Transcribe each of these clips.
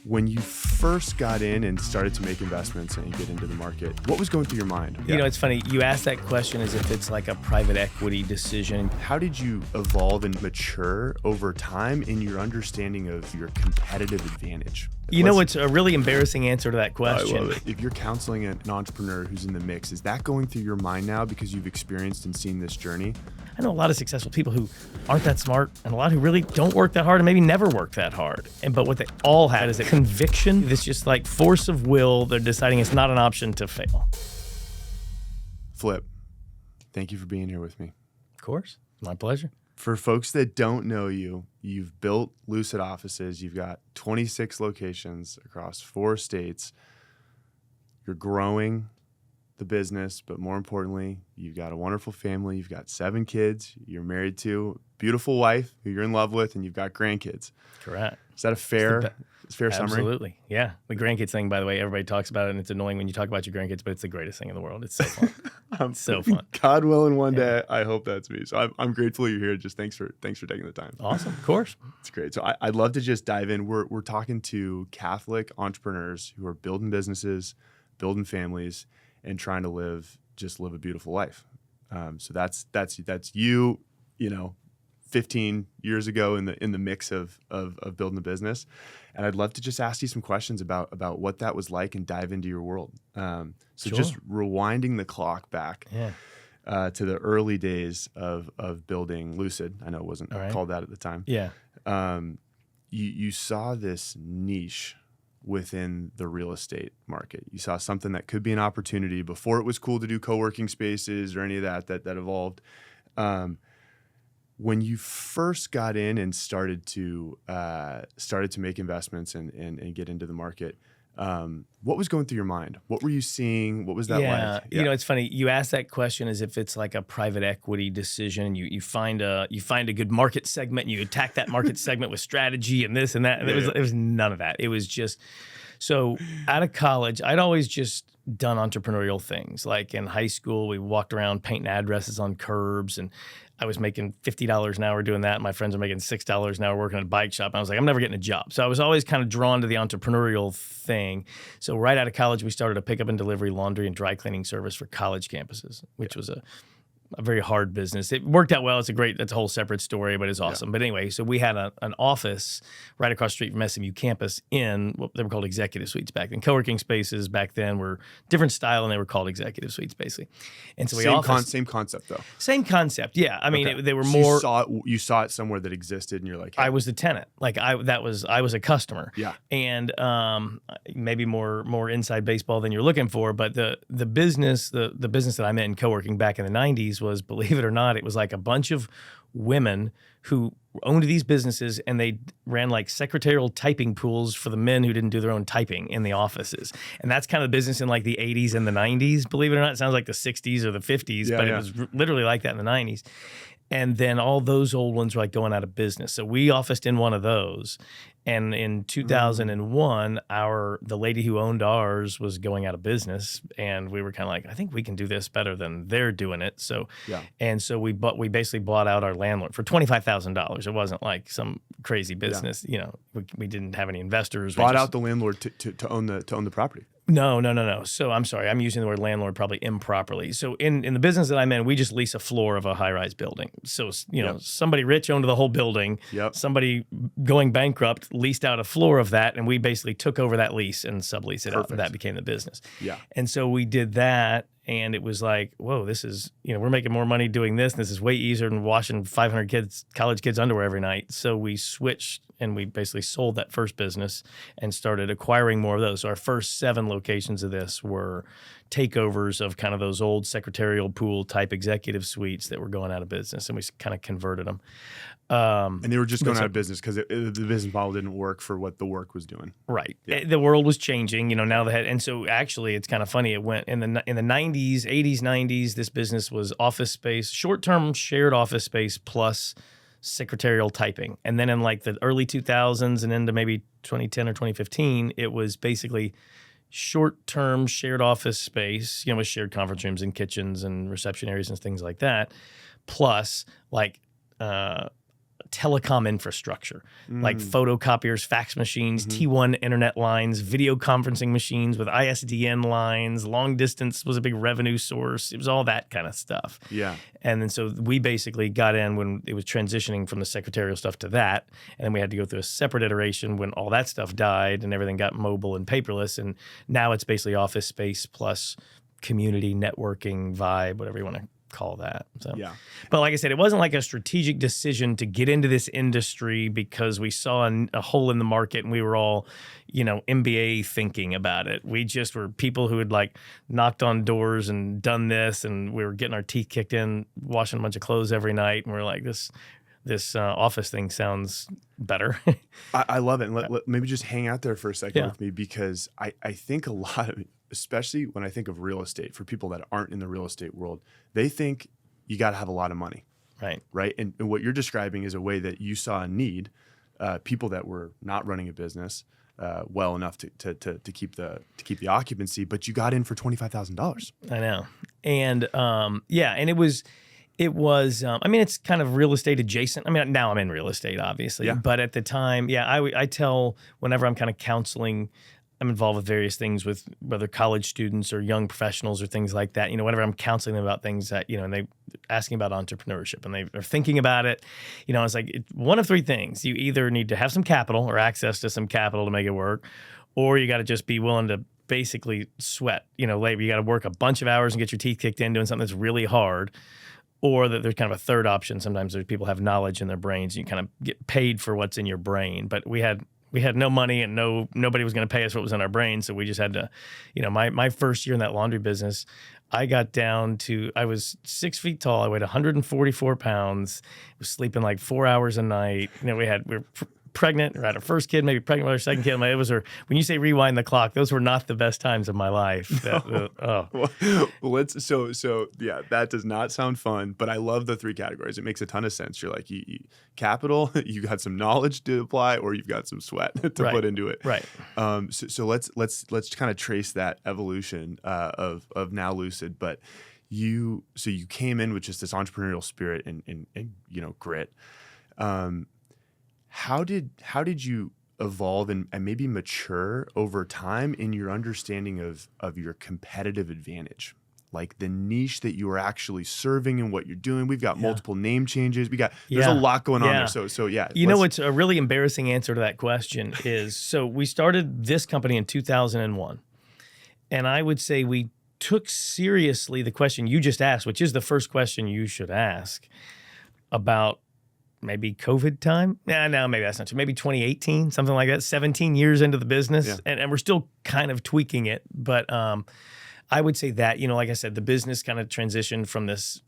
When you first got in and started to make investments and get into the market, what was going through your mind? You know, it's funny. You ask that question as if it's like a private equity decision. How did you evolve and mature over time in your understanding of your competitive advantage? You know, it's a really embarrassing answer to that question. I love it. If you're counseling an entrepreneur who's in the mix, is that going through your mind now because you've experienced and seen this journey? I know a lot of successful people who aren't that smart and a lot who really don't work that hard and maybe never work that hard. But what they all have is a conviction, this just like force of will. They're deciding it's not an option to fail. Flip, thank you for being here with me. Of course. My pleasure. For folks that don't know you, you've built Lucid Offices. You've got 26 locations across 4 states. You're growing the business, but more importantly, you've got a wonderful family. You've got 7 kids. You're married to a beautiful wife who you're in love with, and you've got grandkids. Correct. Is that a fair summary? Absolutely. Yeah. The grandkids thing, by the way, everybody talks about it, and it's annoying when you talk about your grandkids, but it's the greatest thing in the world. It's so fun. It's so fun. God willing, one day, I hope that's me. So I'm grateful you're here. Just thanks for taking the time. Awesome. Of course. It's great. So I'd love to just dive in. We're talking to Catholic entrepreneurs who are building businesses, building families, and trying to live a beautiful life. So that's you, 15 years ago in the mix of building a business. And I'd love to just ask you some questions about what that was like and dive into your world. Sure. Just rewinding the clock back to the early days of building Lucid. I know it wasn't called that at the time. Yeah. You saw this niche within the real estate market. You saw something that could be an opportunity before it was cool to do co-working spaces or any of that evolved. When you first got in and started to make investments and get into the market, what was going through your mind? What were you seeing? What was that like? Yeah. You know, it's funny. You ask that question as if it's like a private equity decision. You find a good market segment and you attack that market segment with strategy and this and that. And it was none of that. It was just, so out of college, I'd always just done entrepreneurial things. Like in high school, we walked around painting addresses on curbs, and I was making $50 an hour doing that. And my friends were making $6 an hour working at a bike shop. And I was like, I'm never getting a job. So I was always kind of drawn to the entrepreneurial thing. So right out of college, we started a pickup and delivery laundry and dry cleaning service for college campuses, which was a very hard business. It worked out well. That's a whole separate story, but it's awesome. Yeah. But anyway, so we had an office right across the street from SMU campus in what they were called executive suites back then. Co-working spaces back then were different style, and they were called executive suites basically. And so same concept though. Same concept, yeah. I mean, they were so more. You saw it somewhere that existed, and you're like, hey. I was the tenant. Like I was a customer. Yeah. And maybe more inside baseball than you're looking for, but the business that I met in co-working back in the 90s was, believe it or not, it was like a bunch of women who owned these businesses, and they ran like secretarial typing pools for the men who didn't do their own typing in the offices. And that's kind of the business in like the 80s and the 90s. Believe it or not, it sounds like the 60s or the 50s, but it was literally like that in the 90s. And then all those old ones were like going out of business. So we officed in one of those. And in 2001, the lady who owned ours was going out of business, and we were kind of like, I think we can do this better than they're doing it. So, we basically bought out our landlord for $25,000. It wasn't like some crazy business. You know, we didn't have any investors. Bought out the landlord to own the property. No. So I'm sorry, I'm using the word landlord probably improperly. So in the business that I'm in, we just lease a floor of a high-rise building. So, somebody rich owned the whole building. Yep. Somebody going bankrupt leased out a floor of that, and we basically took over that lease and subleased it out, and that became the business. Yeah. And so we did that, and it was like, whoa, this is, we're making more money doing this, and this is way easier than washing 500 college kids' underwear every night. So we switched, and we basically sold that first business and started acquiring more of those. So our first 7 locations of this were takeovers of kind of those old secretarial pool type executive suites that were going out of business, and we kind of converted them. And they were just going out of business because the business model didn't work for what the work was doing. Right. Yeah. The world was changing, now and so actually it's kind of funny. It went in the 90s, 80s, 90s, this business was office space, short-term shared office space plus secretarial typing. And then in like the early 2000s and into maybe 2010 or 2015, it was basically short-term shared office space, with shared conference rooms and kitchens and reception areas and things like that, plus like telecom infrastructure, like photocopiers, fax machines, T1 internet lines, video conferencing machines with ISDN lines. Long distance was a big revenue source. It was all that kind of stuff. Yeah. And then so we basically got in when it was transitioning from the secretarial stuff to that. And then we had to go through a separate iteration when all that stuff died and everything got mobile and paperless. And now it's basically office space plus community networking vibe, whatever you want to call that. So, yeah. But like I said, it wasn't like a strategic decision to get into this industry because we saw a hole in the market and we were all, MBA thinking about it. We just were people who had like knocked on doors and done this, and we were getting our teeth kicked in, washing a bunch of clothes every night, and we're like, this office thing sounds better. I love it. And let maybe just hang out there for a second Yeah. with me, because I think a lot of, especially when I think of real estate, for people that aren't in the real estate world, they think you got to have a lot of money. Right. And what you're describing is a way that you saw a need, people that were not running a business well enough to keep the occupancy, but you got in for $25,000. I know. And and it was it's kind of real estate adjacent. I mean, now I'm in real estate, obviously, Yeah. but at the time, I tell whenever I'm kind of counseling, I'm involved with various things with whether college students or young professionals or things like that. Whenever I'm counseling them about things that, and they're asking about entrepreneurship and they're thinking about it, it's like one of three things. You either need to have some capital or access to some capital to make it work, or you got to just be willing to basically sweat, labor. You got to work a bunch of hours and get your teeth kicked in doing something that's really hard. Or that there's kind of a third option. Sometimes there's people have knowledge in their brains and you kind of get paid for what's in your brain. But we had no money and nobody was going to pay us what was in our brain. So we just had to, my first year in that laundry business, I got down to, I was 6 feet tall. I weighed 144 pounds, was sleeping like 4 hours a night. We were pregnant or had our first kid, maybe pregnant with our second kid. It was when you say rewind the clock, those were not the best times of my life. That does not sound fun, but I love the three categories. It makes a ton of sense. You're like, capital, you got some knowledge to apply, or you've got some sweat to put into it. Right. So let's kind of trace that evolution of now Lucid. But you came in with just this entrepreneurial spirit and grit. How did you evolve and maybe mature over time in your understanding of your competitive advantage? Like the niche that you are actually serving and what you're doing. We've got multiple name changes. There's a lot going on there. So yeah. What's a really embarrassing answer to that question is, so we started this company in 2001. And I would say we took seriously the question you just asked, which is the first question you should ask about maybe COVID time. No, maybe that's not true. Maybe 2018, something like that. 17 years into the business, and we're still kind of tweaking it. But I would say that, like I said, the business kind of transitioned from this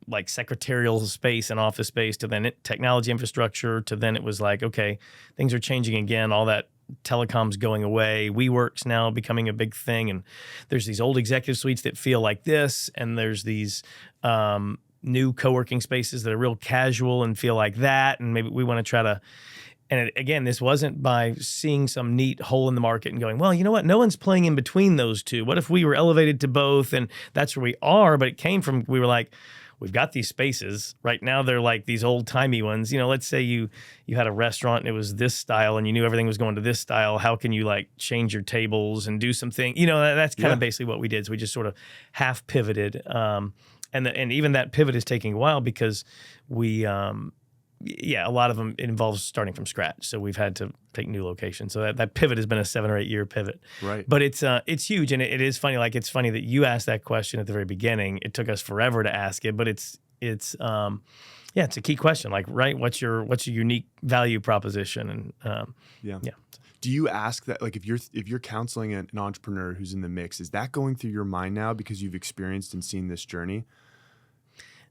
like secretarial space and office space to then technology infrastructure to then it was like, okay, things are changing again. All that telecom's going away. WeWork's now becoming a big thing, and there's these old executive suites that feel like this, and there's these new co-working spaces that are real casual and feel like that. And maybe we want to try to, and again, this wasn't by seeing some neat hole in the market and going, well, you know what? No one's playing in between those two. What if we were elevated to both? And that's where we are. But it came from, we were like, we've got these spaces right now. They're like these old timey ones. Let's say you had a restaurant and it was this style and you knew everything was going to this style. How can you like change your tables and do something? That's kind of basically what we did. So we just sort of half pivoted. And even that pivot is taking a while because we, a lot of them, it involves starting from scratch. So we've had to take new locations. So that pivot has been a 7 or 8 year pivot. Right. But it's huge. And it is funny. Like, it's funny that you asked that question at the very beginning. It took us forever to ask it, but it's a key question. Like, right, what's your unique value proposition? And Do you ask that, like, if you're counseling an entrepreneur who's in the mix, is that going through your mind now because you've experienced and seen this journey?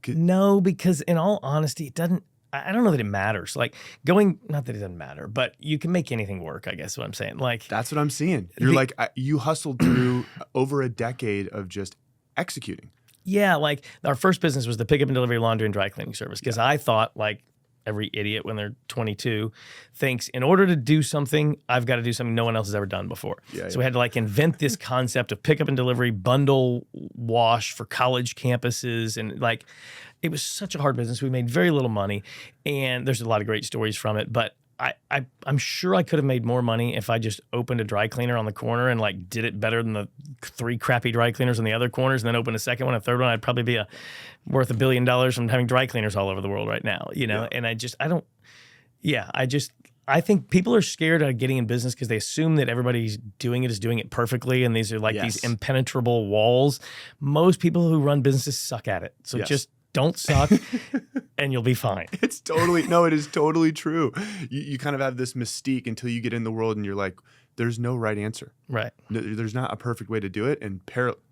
No, because in all honesty, it doesn't. I don't know that it matters. Like not that it doesn't matter, but you can make anything work. I guess what I'm saying. Like that's what I'm seeing. You're you hustled through over a decade of just executing. Yeah, like our first business was the pickup and delivery laundry and dry cleaning service because I thought like every idiot when they're 22 thinks in order to do something, I've got to do something no one else has ever done before. So we had to like invent this concept of pickup and delivery, bundle wash for college campuses. And like, it was such a hard business. We made very little money, and there's a lot of great stories from it, but I'm sure I could have made more money if I just opened a dry cleaner on the corner and like did it better than the 3 crappy dry cleaners on the other corners, and then opened a second one, a third one. I'd probably be worth $1 billion from having dry cleaners all over the world right now, you know? And I think people are scared of getting in business because they assume that everybody's doing it perfectly, and these are like these impenetrable walls. Most people who run businesses suck at it. So just don't suck and you'll be fine. It is totally true. You kind of have this mystique until you get in the world and you're like, there's no right answer. Right. There's not a perfect way to do it. And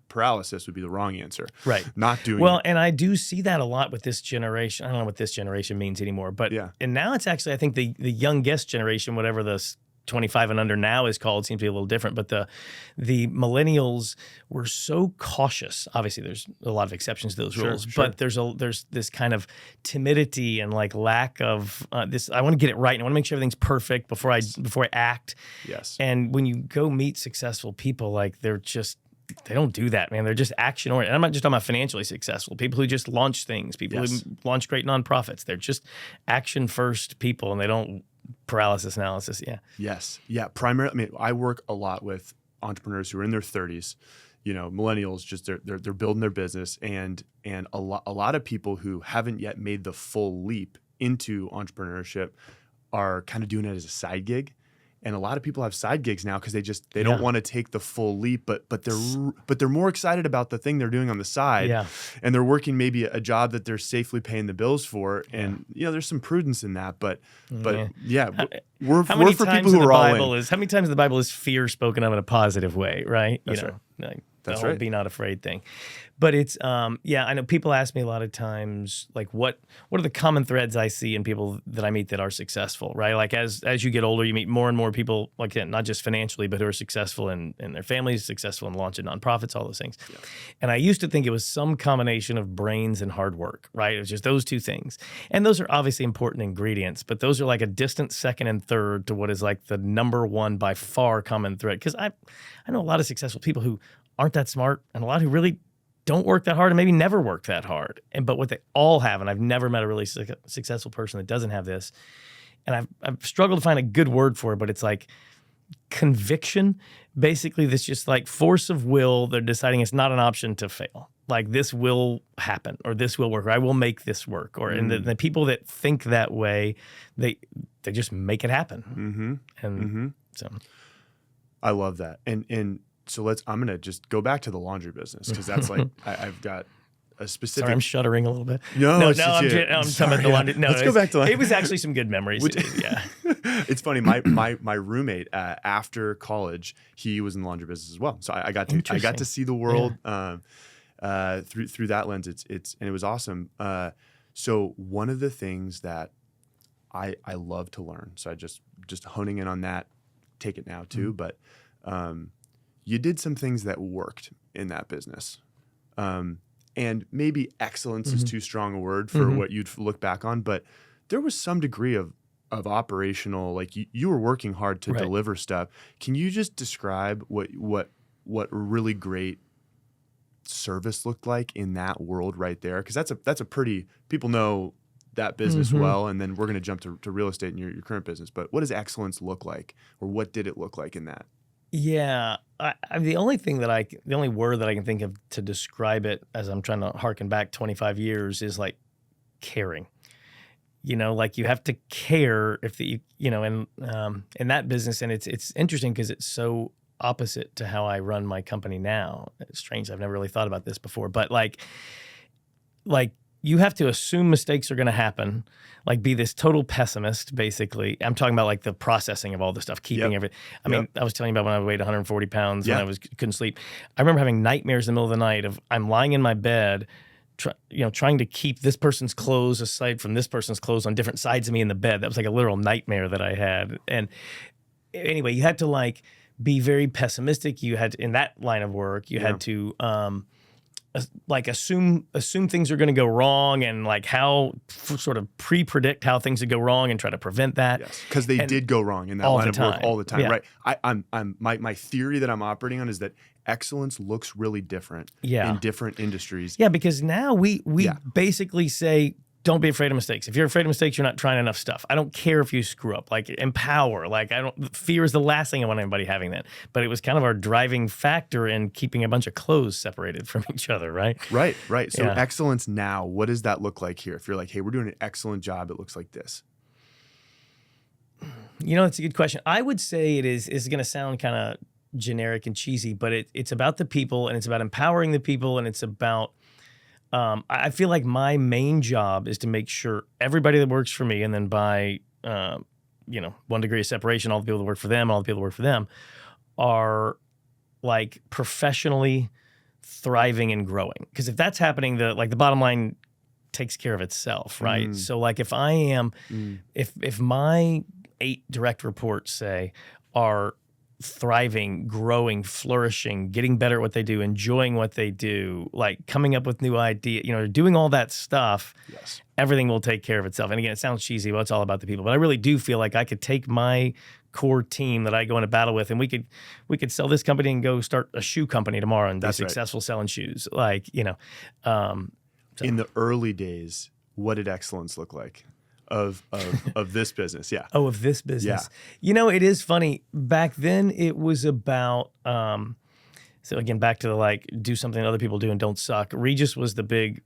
paralysis would be the wrong answer. Right. Not doing well, it. And I do see that a lot with this generation. I don't know what this generation means anymore, but and now it's actually, I think the youngest generation, whatever the 25 and under now is called, seems to be a little different, but the millennials were so cautious. Obviously there's a lot of exceptions to those rules, but there's this kind of timidity and like lack of this. I want to get it right, and I want to make sure everything's perfect before I act. Yes. And when you go meet successful people, like they don't do that, man. They're just action oriented. And I'm not just talking about financially successful people who just launch things, people who launch great nonprofits. They're just action first people, and they don't paralysis analysis. Primarily, I mean, I work a lot with entrepreneurs who are in their 30s, you know, millennials, just they're building their business, and a lot of people who haven't yet made the full leap into entrepreneurship are kind of doing it as a side gig. And a lot of people have side gigs now because they don't want to take the full leap, but they're more excited about the thing they're doing on the side, and they're working maybe a job that they're safely paying the bills for, and you know there's some prudence in that, but we're for people who are all in. How many times in the Bible is fear spoken of in a positive way, right? That's right. Like, that's the whole right. Be not afraid thing. But it's, I know people ask me a lot of times, like, what are the common threads I see in people that I meet that are successful, right? Like, as you get older, you meet more and more people, like, not just financially, but who are successful in their families, successful in launching nonprofits, all those things. Yeah. And I used to think it was some combination of brains and hard work, right? It was just those two things. And those are obviously important ingredients, but those are like a distant second and third to what is like the number one by far common thread. Because I know a lot of successful people who aren't that smart, and a lot who really don't work that hard and maybe never work that hard. But what they all have, and I've never met a really successful person that doesn't have this, and I've struggled to find a good word for it, but it's like conviction. Basically, this just like force of will. They're deciding it's not an option to fail. Like, this will happen, or this will work, or I will make this work. Or and the people that think that way, they just make it happen. So I love that. And so I'm going to just go back to the laundry business, because that's like, I've got a specific. Sorry, I'm shuddering a little bit. No, I'm talking about the laundry. No, let's go back to laundry. It was actually some good memories. Yeah. It's funny. My roommate after college, he was in the laundry business as well. So I got to see the world through that lens. And it was awesome. So one of the things that I love to learn, so I just honing in on that, take it now too, but you did some things that worked in that business. And maybe excellence is too strong a word for what you'd look back on, but there was some degree of operational, like you were working hard to deliver stuff. Can you just describe what really great service looked like in that world right there? Because that's a pretty, people know that business well, and then we're going to jump to real estate and your current business. But what does excellence look like, or what did it look like in that? Yeah, the only word that I can think of to describe it, as I'm trying to harken back 25 years, is like caring. You know, like you have to care in that business, and it's interesting because it's so opposite to how I run my company now. It's strange. I've never really thought about this before, but like you have to assume mistakes are going to happen, like be this total pessimist, basically. I'm talking about like the processing of all the stuff, keeping everything. I mean, I was telling you about when I weighed 140 pounds, when I couldn't sleep. I remember having nightmares in the middle of the night of I'm lying in my bed, trying to keep this person's clothes aside from this person's clothes on different sides of me in the bed. That was like a literal nightmare that I had. And anyway, you had to like be very pessimistic. You had in that line of work, you had to like assume things are going to go wrong, and like how sort of pre-predict how things would go wrong and try to prevent that. Yes, because they did go wrong in that all line the of work time. all the time, Yeah. right? My theory that I'm operating on is that excellence looks really different Yeah. in different industries. Yeah, because now we Yeah. basically say, don't be afraid of mistakes. If you're afraid of mistakes, you're not trying enough stuff. I don't care if you screw up. Like, empower. Like, fear is the last thing I want anybody having that. But it was kind of our driving factor in keeping a bunch of clothes separated from each other, right? Right. So Yeah. excellence now, what does that look like here? If you're like, hey, we're doing an excellent job, it looks like this. You know, it's a good question. I would say it's going to sound kind of generic and cheesy, but it's about the people, and it's about empowering the people, and it's about I feel like my main job is to make sure everybody that works for me, and then by 1 degree of separation, all the people that work for them, all the people that work for them, are like professionally thriving and growing. Because if that's happening, the bottom line takes care of itself, right? So like if I am, if my 8 direct reports, say, are thriving, growing, flourishing, getting better at what they do, enjoying what they do, like coming up with new ideas, doing all that stuff, Yes. everything will take care of itself. And again, it sounds cheesy, but it's all about the people. But I really do feel like I could take my core team that I go into battle with, and we could sell this company and go start a shoe company tomorrow and be successful selling shoes. Like, in the early days, what did excellence look like of this business? Yeah. Oh, of this business. Yeah. It is funny. Back then, it was about, so again, back to the like, do something other people do and don't suck. Regis was the big,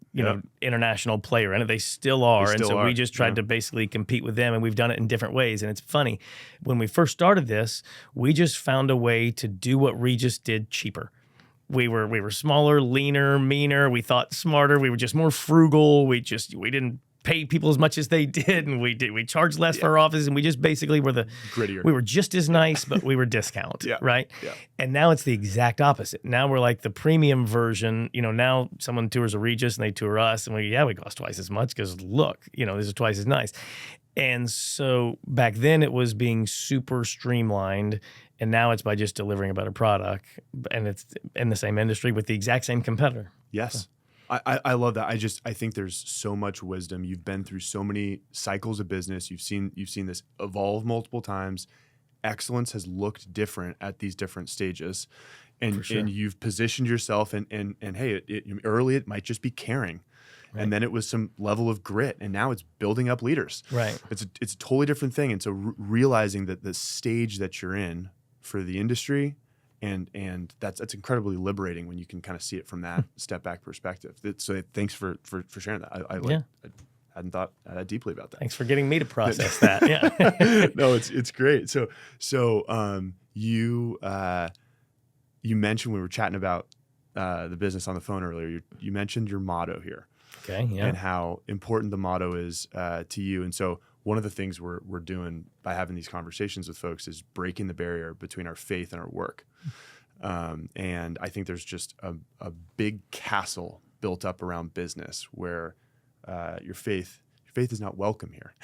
international player, and they still are. We just tried to basically compete with them, and we've done it in different ways. And it's funny, when we first started this, we just found a way to do what Regis did cheaper. We were smaller, leaner, meaner. We thought smarter. We were just more frugal. We didn't pay people as much as they did, and we charged less for our offices, and we just basically were grittier. We were just as nice, but we were discount, right? Yeah. And now it's the exact opposite. Now we're like the premium version. Now someone tours a Regis and they tour us, and we cost twice as much because look, this is twice as nice. And so back then it was being super streamlined, and now it's by just delivering a better product, and it's in the same industry with the exact same competitor. Yes. I love that. I think there's so much wisdom. You've been through so many cycles of business. You've seen this evolve multiple times. Excellence has looked different at these different stages, and you've positioned yourself. And hey, early it might just be caring, and then it was some level of grit, and now it's building up leaders. Right. It's a totally different thing. And so realizing that the stage that you're in for the industry. And that's incredibly liberating when you can kind of see it from that step back perspective. So thanks for sharing that. I hadn't thought that deeply about that. Thanks for getting me to process that. Yeah. No, it's great. So you mentioned, when we were chatting about the business on the phone earlier, you mentioned your motto here. Okay. Yeah. And how important the motto is to you. And so one of the things we're doing by having these conversations with folks is breaking the barrier between our faith and our work. And I think there's just a big castle built up around business where your faith is not welcome here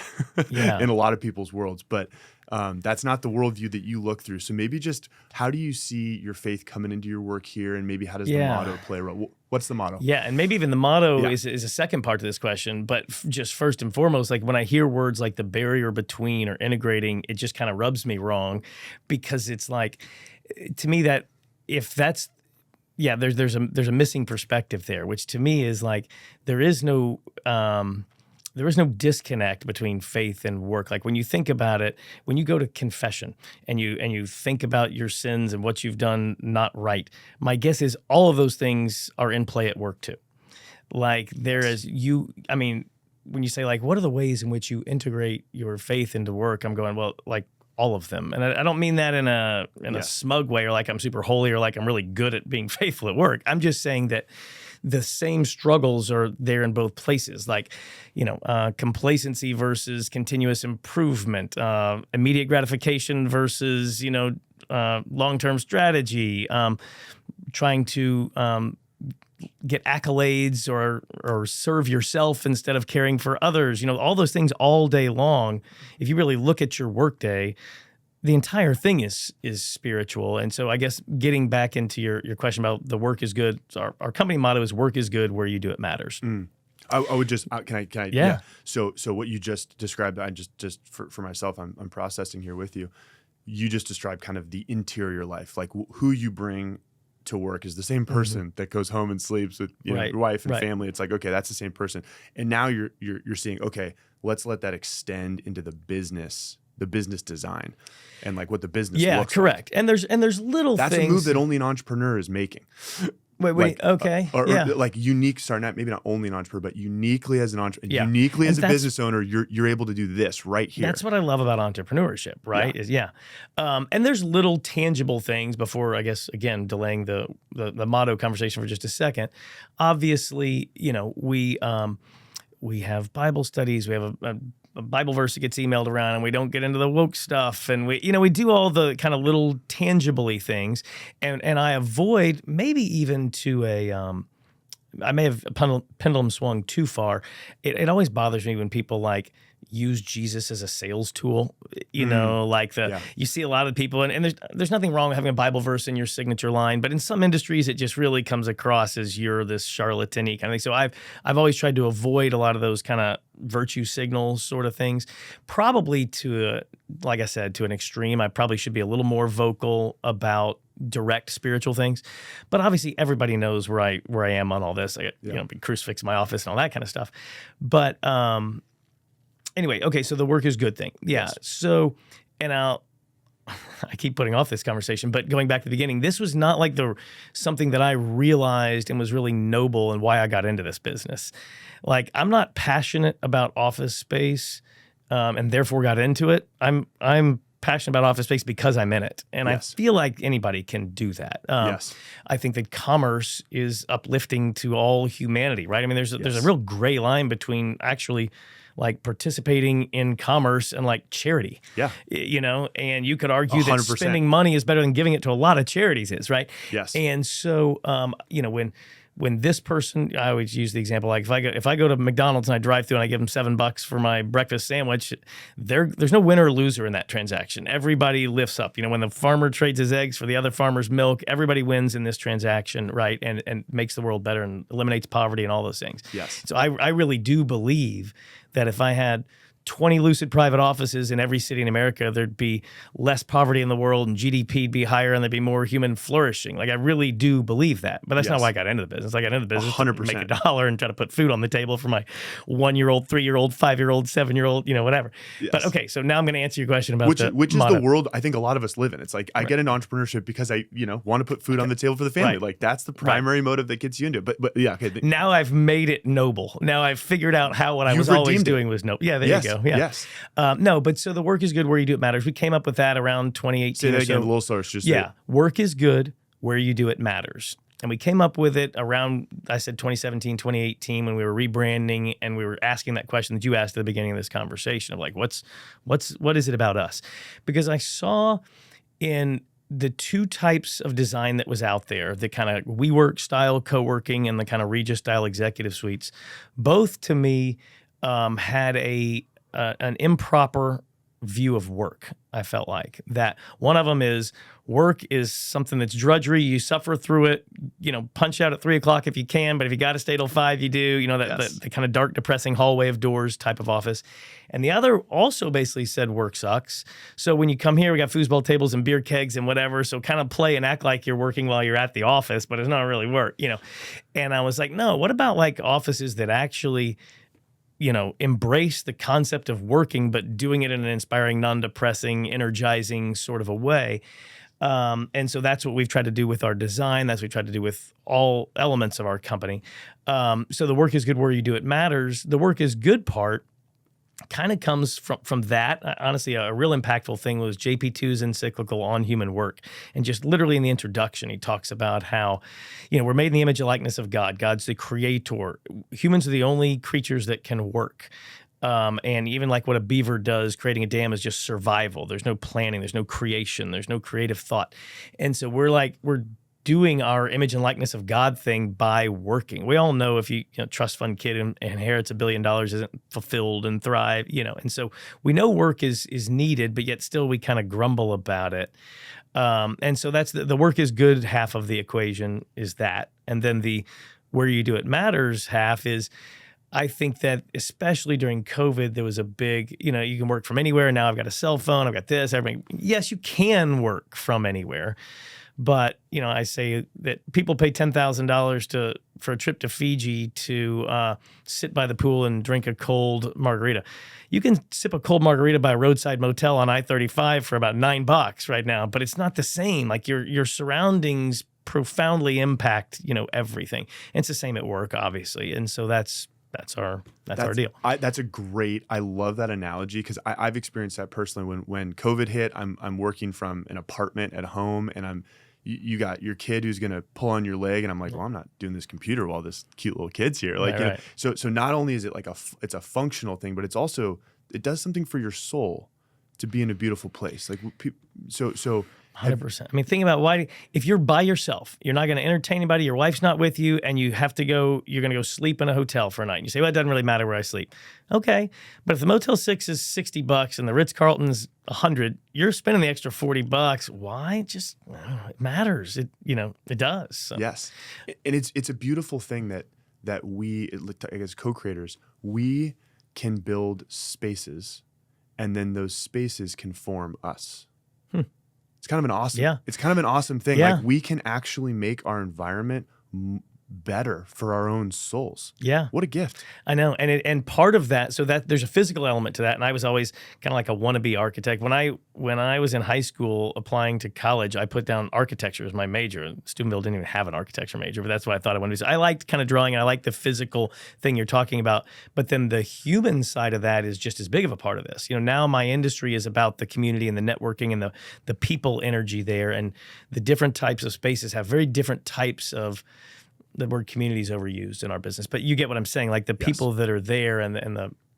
in a lot of people's worlds. But that's not the worldview that you look through. So maybe just how do you see your faith coming into your work here, and maybe how does the motto play a role? What's the motto? Yeah, and maybe even the motto is a second part to this question. But just first and foremost, like when I hear words like the barrier between or integrating, it just kind of rubs me wrong, because it's like, to me, that if that's there's a missing perspective there, which to me is like there is no disconnect between faith and work. Like when you think about it, when you go to confession and you think about your sins and what you've done not right, my guess is all of those things are in play at work too. Like when you say like, what are the ways in which you integrate your faith into work? I'm going, well, like all of them. And I don't mean that in a smug way, or like I'm super holy, or like I'm really good at being faithful at work. I'm just saying that the same struggles are there in both places, like, complacency versus continuous improvement, immediate gratification versus, long-term strategy, trying to get accolades or serve yourself instead of caring for others. All those things all day long. If you really look at your workday, the entire thing is spiritual. And so I guess getting back into your question about the work is good. So our company motto is work is good, where you do it matters. I would just can I Yeah. So what you just described, I just for myself, I'm processing here with you. You just described kind of the interior life, like who you bring to work is the same person that goes home and sleeps with your wife and family. It's like, okay, that's the same person. And now you're seeing, okay, let's let that extend into the business design and like what the business looks correct. like. And there's little That's things. a move that only an entrepreneur is making. Wait, like, okay. Or like unique, sorry, maybe not only an entrepreneur, but uniquely as an entrepreneur, uniquely and as a business owner, you're able to do this right here. That's what I love about entrepreneurship, right? And there's little tangible things before, I guess, again, delaying the motto conversation for just a second. Obviously, we have Bible studies, we have a Bible verse that gets emailed around, and we don't get into the woke stuff, and we do all the kind of little tangibly things, and I avoid maybe even to I may have pendulum swung too far. It always bothers me when people like use Jesus as a sales tool, you see a lot of people, and there's nothing wrong with having a Bible verse in your signature line, but in some industries it just really comes across as you're this charlatan-y kind of thing. So I've always tried to avoid a lot of those kind of virtue signals sort of things, probably like I said, to an extreme. I probably should be a little more vocal about direct spiritual things, but obviously everybody knows where I am on all this. I got been crucifix in my office and all that kind of stuff. But anyway, okay, so the work is good thing. Yeah. Yes. So, and I keep putting off this conversation, but going back to the beginning, this was not like something that I realized and was really noble and why I got into this business. Like, I'm not passionate about office space, and therefore got into it. I'm passionate about office space because I'm in it. And I feel like anybody can do that. I think that commerce is uplifting to all humanity, right? I mean, there's a real gray line between actually like participating in commerce and like charity. Yeah. And you could argue 100%. That spending money is better than giving it to a lot of charities is, right? Yes. And so, when this person, I always use the example, like if I go to McDonald's and I drive through and I give them $7 for my breakfast sandwich, there's no winner or loser in that transaction. Everybody lifts up. When the farmer trades his eggs for the other farmer's milk, everybody wins in this transaction, right? And makes the world better and eliminates poverty and all those things. Yes. So I really do believe that if I had 20 Lucid Private Offices in every city in America, there'd be less poverty in the world and GDP'd be higher and there'd be more human flourishing. Like, I really do believe that. But that's not why I got into the business. I got into the business 100%. To make $1 and try to put food on the table for my 1-year-old, 3-year-old, 5-year-old, 7-year-old, whatever. Yes. But okay, so now I'm going to answer your question about which is the world I think a lot of us live in. It's like, I get into entrepreneurship because I, want to put food on the table for the family. Right. Like, that's the primary motive that gets you into it. But yeah, okay. Now I've made it noble. Now I've figured out how what I was always doing was noble. Yeah, there you go. Yeah. Yes. No, but so the work is good where you do it matters. We came up with that around 2018. Say that again, a little slower. Work is good where you do it matters. And we came up with it around, I said 2017, 2018, when we were rebranding and we were asking that question that you asked at the beginning of this conversation of like, what is it about us? Because I saw in the two types of design that was out there, the kind of WeWork style coworking and the kind of Regus style executive suites, both to me had an improper view of work. I felt like that one of them is work is something that's drudgery. You suffer through it, punch out at 3:00 if you can, but if you got to stay till 5, you do, the kind of dark, depressing hallway of doors type of office. And the other also basically said work sucks. So when you come here, we got foosball tables and beer kegs and whatever. So kind of play and act like you're working while you're at the office, but it's not really work, And I was like, no, what about like offices that actually embrace the concept of working, but doing it in an inspiring, non-depressing, energizing sort of a way. And so that's what we've tried to do with our design. That's what we've tried to do with all elements of our company. So the work is good where you do it matters. The work is good part kind of comes from that. Honestly, a real impactful thing was JP2's encyclical on human work. And just literally in the introduction, he talks about how, we're made in the image and likeness of God. God's the creator. Humans are the only creatures that can work. And even like what a beaver does, creating a dam is just survival. There's no planning. There's no creation. There's no creative thought. And so we're doing our image and likeness of God thing by working. We all know if you know, trust fund kid inherits $1 billion, isn't fulfilled and thrive, you know, and so we know work is needed, but yet still we kind of grumble about it. And so that's the work is good half of the equation is that, and then the where you do it matters half is. I think that especially during COVID, there was a big, you know, you can work from anywhere. Now I've got a cell phone, I've got this, everything. Yes, you can work from anywhere. But, you know, I say that people pay $10,000 for a trip to Fiji to sit by the pool and drink a cold margarita. You can sip a cold margarita by a roadside motel on I-35 for about $9 right now, but it's not the same. Like your surroundings profoundly impact, you know, everything. And it's the same at work, obviously. And so that's our deal. I love that analogy because I've experienced that personally. When COVID hit, I'm working from an apartment at home, and you got your kid who's going to pull on your leg, and I'm like, well, I'm not doing this computer while this cute little kid's here. Like, right. So not only is it like it's a functional thing, but it's also it does something for your soul to be in a beautiful place. Like so. 100%. I mean, think about if you're by yourself, you're not going to entertain anybody, your wife's not with you, and you're going to go sleep in a hotel for a night. And you say, well, it doesn't really matter where I sleep. Okay. But if the Motel 6 is $60 and the Ritz-Carlton's $100, you're spending the extra $40. Why? It matters. It does. So. Yes. And it's a beautiful thing that we, as co-creators, we can build spaces, and then those spaces can form us. It's kind of an awesome thing. Yeah. Like we can actually make our environment better for our own souls. Yeah. What a gift. I know. And part of that, so that there's a physical element to that. And I was always kind of like a wannabe architect. When I was in high school applying to college, I put down architecture as my major. Steubenville didn't even have an architecture major, but that's what I thought I wanted to do. I liked kind of drawing, and I liked the physical thing you're talking about. But then the human side of that is just as big of a part of this. You know, now my industry is about the community and the networking and the people energy there, and the different types of spaces have very different types of. The word community is overused in our business, but you get what I'm saying. Like the people that are there, and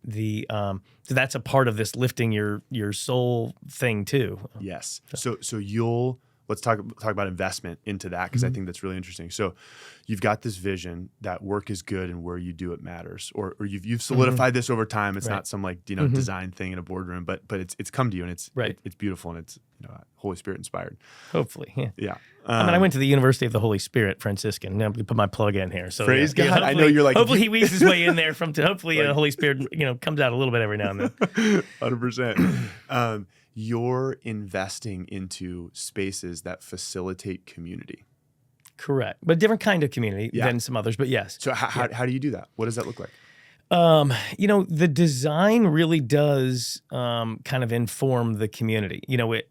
so that's a part of this lifting your soul thing too. Yes. So let's talk about investment into that, because I think that's really interesting. So you've got this vision that work is good and where you do it matters, or you've solidified this over time. It's not some design thing in a boardroom, but it's come to you, and it's beautiful, and it's Holy Spirit inspired. Hopefully, yeah. Yeah. I went to the University of the Holy Spirit, Franciscan. Now put my plug in here. So praise God. I know you're like. Hopefully he weaves his way in there hopefully the Holy Spirit comes out a little bit every now and then. 100%. You're investing into spaces that facilitate community. Correct, but different kind of community than some others. But yes. So how do you do that? What does that look like? The design really does kind of inform the community.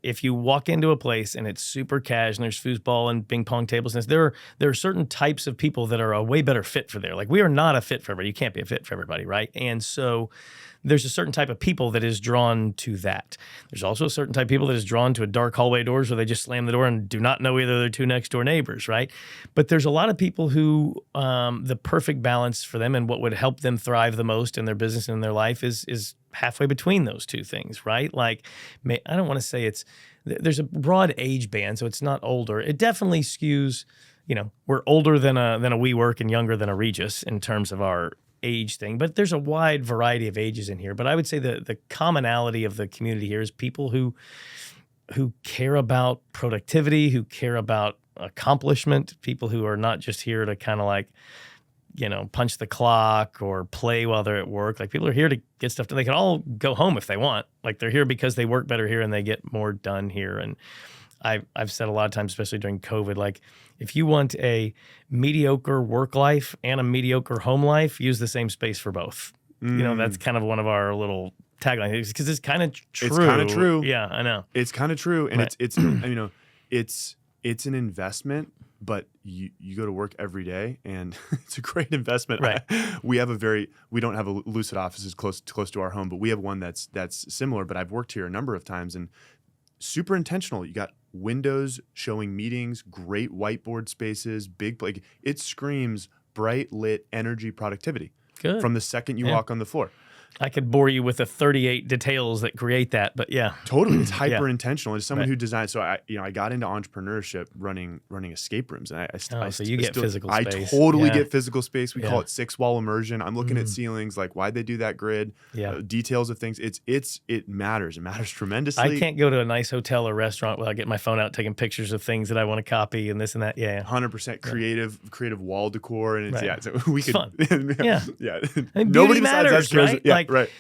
If you walk into a place and it's super cash and there's foosball and ping pong tables, and there are certain types of people that are a way better fit for there. Like we are not a fit for everybody. You can't be a fit for everybody, right? And so there's a certain type of people that is drawn to that. There's also a certain type of people that is drawn to a dark hallway doors where they just slam the door and do not know either their two next door neighbors, right? But there's a lot of people who the perfect balance for them and what would help them thrive the most in their business and in their life is halfway between those two things, right? Like, I don't want to say there's a broad age band, so it's not older. It definitely skews, we're older than a WeWork and younger than a Regis in terms of our age thing, but there's a wide variety of ages in here. But I would say the commonality of the community here is people who care about productivity, who care about accomplishment, people who are not just here to kind of like, punch the clock or play while they're at work. Like people are here to get stuff done. They can all go home if they want. Like they're here because they work better here and they get more done here. And I've said a lot of times, especially during COVID, like if you want a mediocre work life and a mediocre home life, use the same space for both. That's kind of one of our little taglines, because it's kind of true. It's kind of true. Yeah, I know. It's kind of true, and it's an investment. But you go to work every day, and it's a great investment. Right. We don't have a Lucid offices close to our home, but we have one that's similar. But I've worked here a number of times, and super intentional. You got windows showing meetings, great whiteboard spaces, like it screams bright lit energy productivity. Good. From the second you walk on the floor. I could bore you with the 38 details that create that, but yeah. Totally. It's hyper intentional. As someone Right. who designed, so I got into entrepreneurship running escape rooms. And So you get physical I space. totally Yeah. get physical space. We call it 6-wall immersion. I'm looking at Mm. ceilings, like why'd they do that grid, Yeah. details of things. It matters. It matters tremendously. I can't go to a nice hotel or restaurant without getting my phone out, taking pictures of things that I want to copy and this and that. Yeah. 100% creative wall decor. And it's, Right. so we could, fun. yeah. And Nobody beauty besides matters, us cares. right? Yeah, Like, right.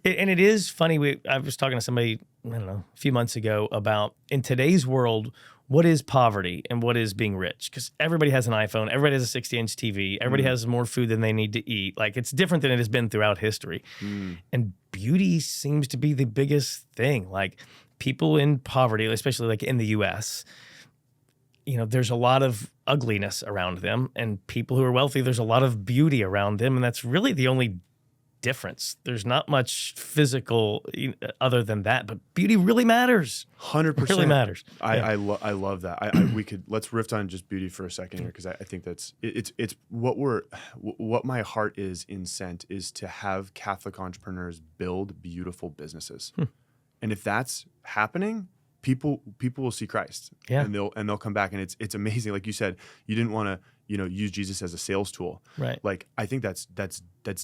And it is funny. I was talking to somebody, I don't know, a few months ago about in today's world, what is poverty and what is being rich? Because everybody has an iPhone, everybody has a 60-inch TV, everybody has more food than they need to eat. Like it's different than it has been throughout history. And beauty seems to be the biggest thing. Like people in poverty, especially like in the US, there's a lot of ugliness around them, and people who are wealthy, there's a lot of beauty around them, and that's really the only difference. There's not much physical other than that, but beauty really matters. 100% Really matters. I love that. Let's riff on just beauty for a second here, because I think that's it's what my heart is incent is to have Catholic entrepreneurs build beautiful businesses. And if that's happening, people will see Christ, and they'll come back, and it's amazing. Like you said, you didn't want to use Jesus as a sales tool, right? Like I think that's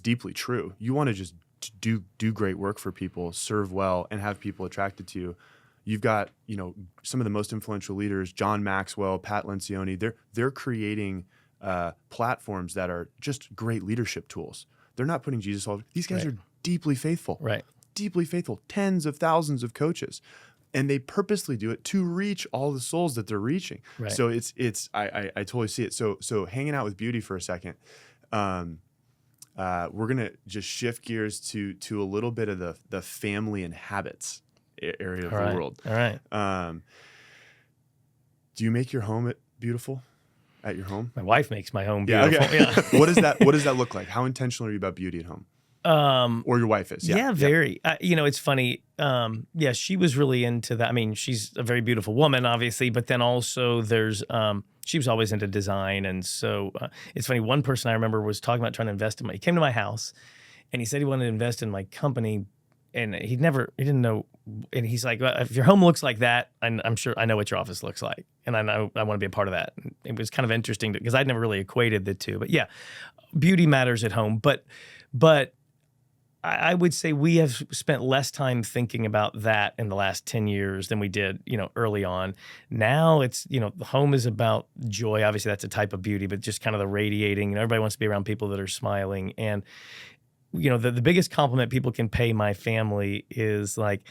deeply true. You want to just do great work for people, serve well, and have people attracted to you. You've got some of the most influential leaders, John Maxwell, Pat Lencioni. They're creating platforms that are just great leadership tools. They're not putting Jesus all. These guys are deeply faithful, right? Deeply faithful. Tens of thousands of coaches. And they purposely do it to reach all the souls that they're reaching. Right. So I totally see it. So hanging out with beauty for a second, we're gonna just shift gears to a little bit of the family and habits area of the world. All right. Do you make your home beautiful at your home? My wife makes my home beautiful. Yeah. Okay. Yeah. What does that look like? How intentional are you about beauty at home? Or your wife is? Yeah, very. It's funny. She was really into that. I mean, she's a very beautiful woman, obviously, but then also there's, she was always into design. And so it's funny. One person I remember was talking about trying to invest he came to my house and he said he wanted to invest in my company, and he didn't know. And he's like, well, if your home looks like that, I'm sure I know what your office looks like. And I know I want to be a part of that. And it was kind of interesting because I'd never really equated the two, but yeah, beauty matters at home. But I would say we have spent less time thinking about that in the last 10 years than we did, early on. Now it's, the home is about joy. Obviously that's a type of beauty, but just kind of the radiating, everybody wants to be around people that are smiling. And, the biggest compliment people can pay my family is like,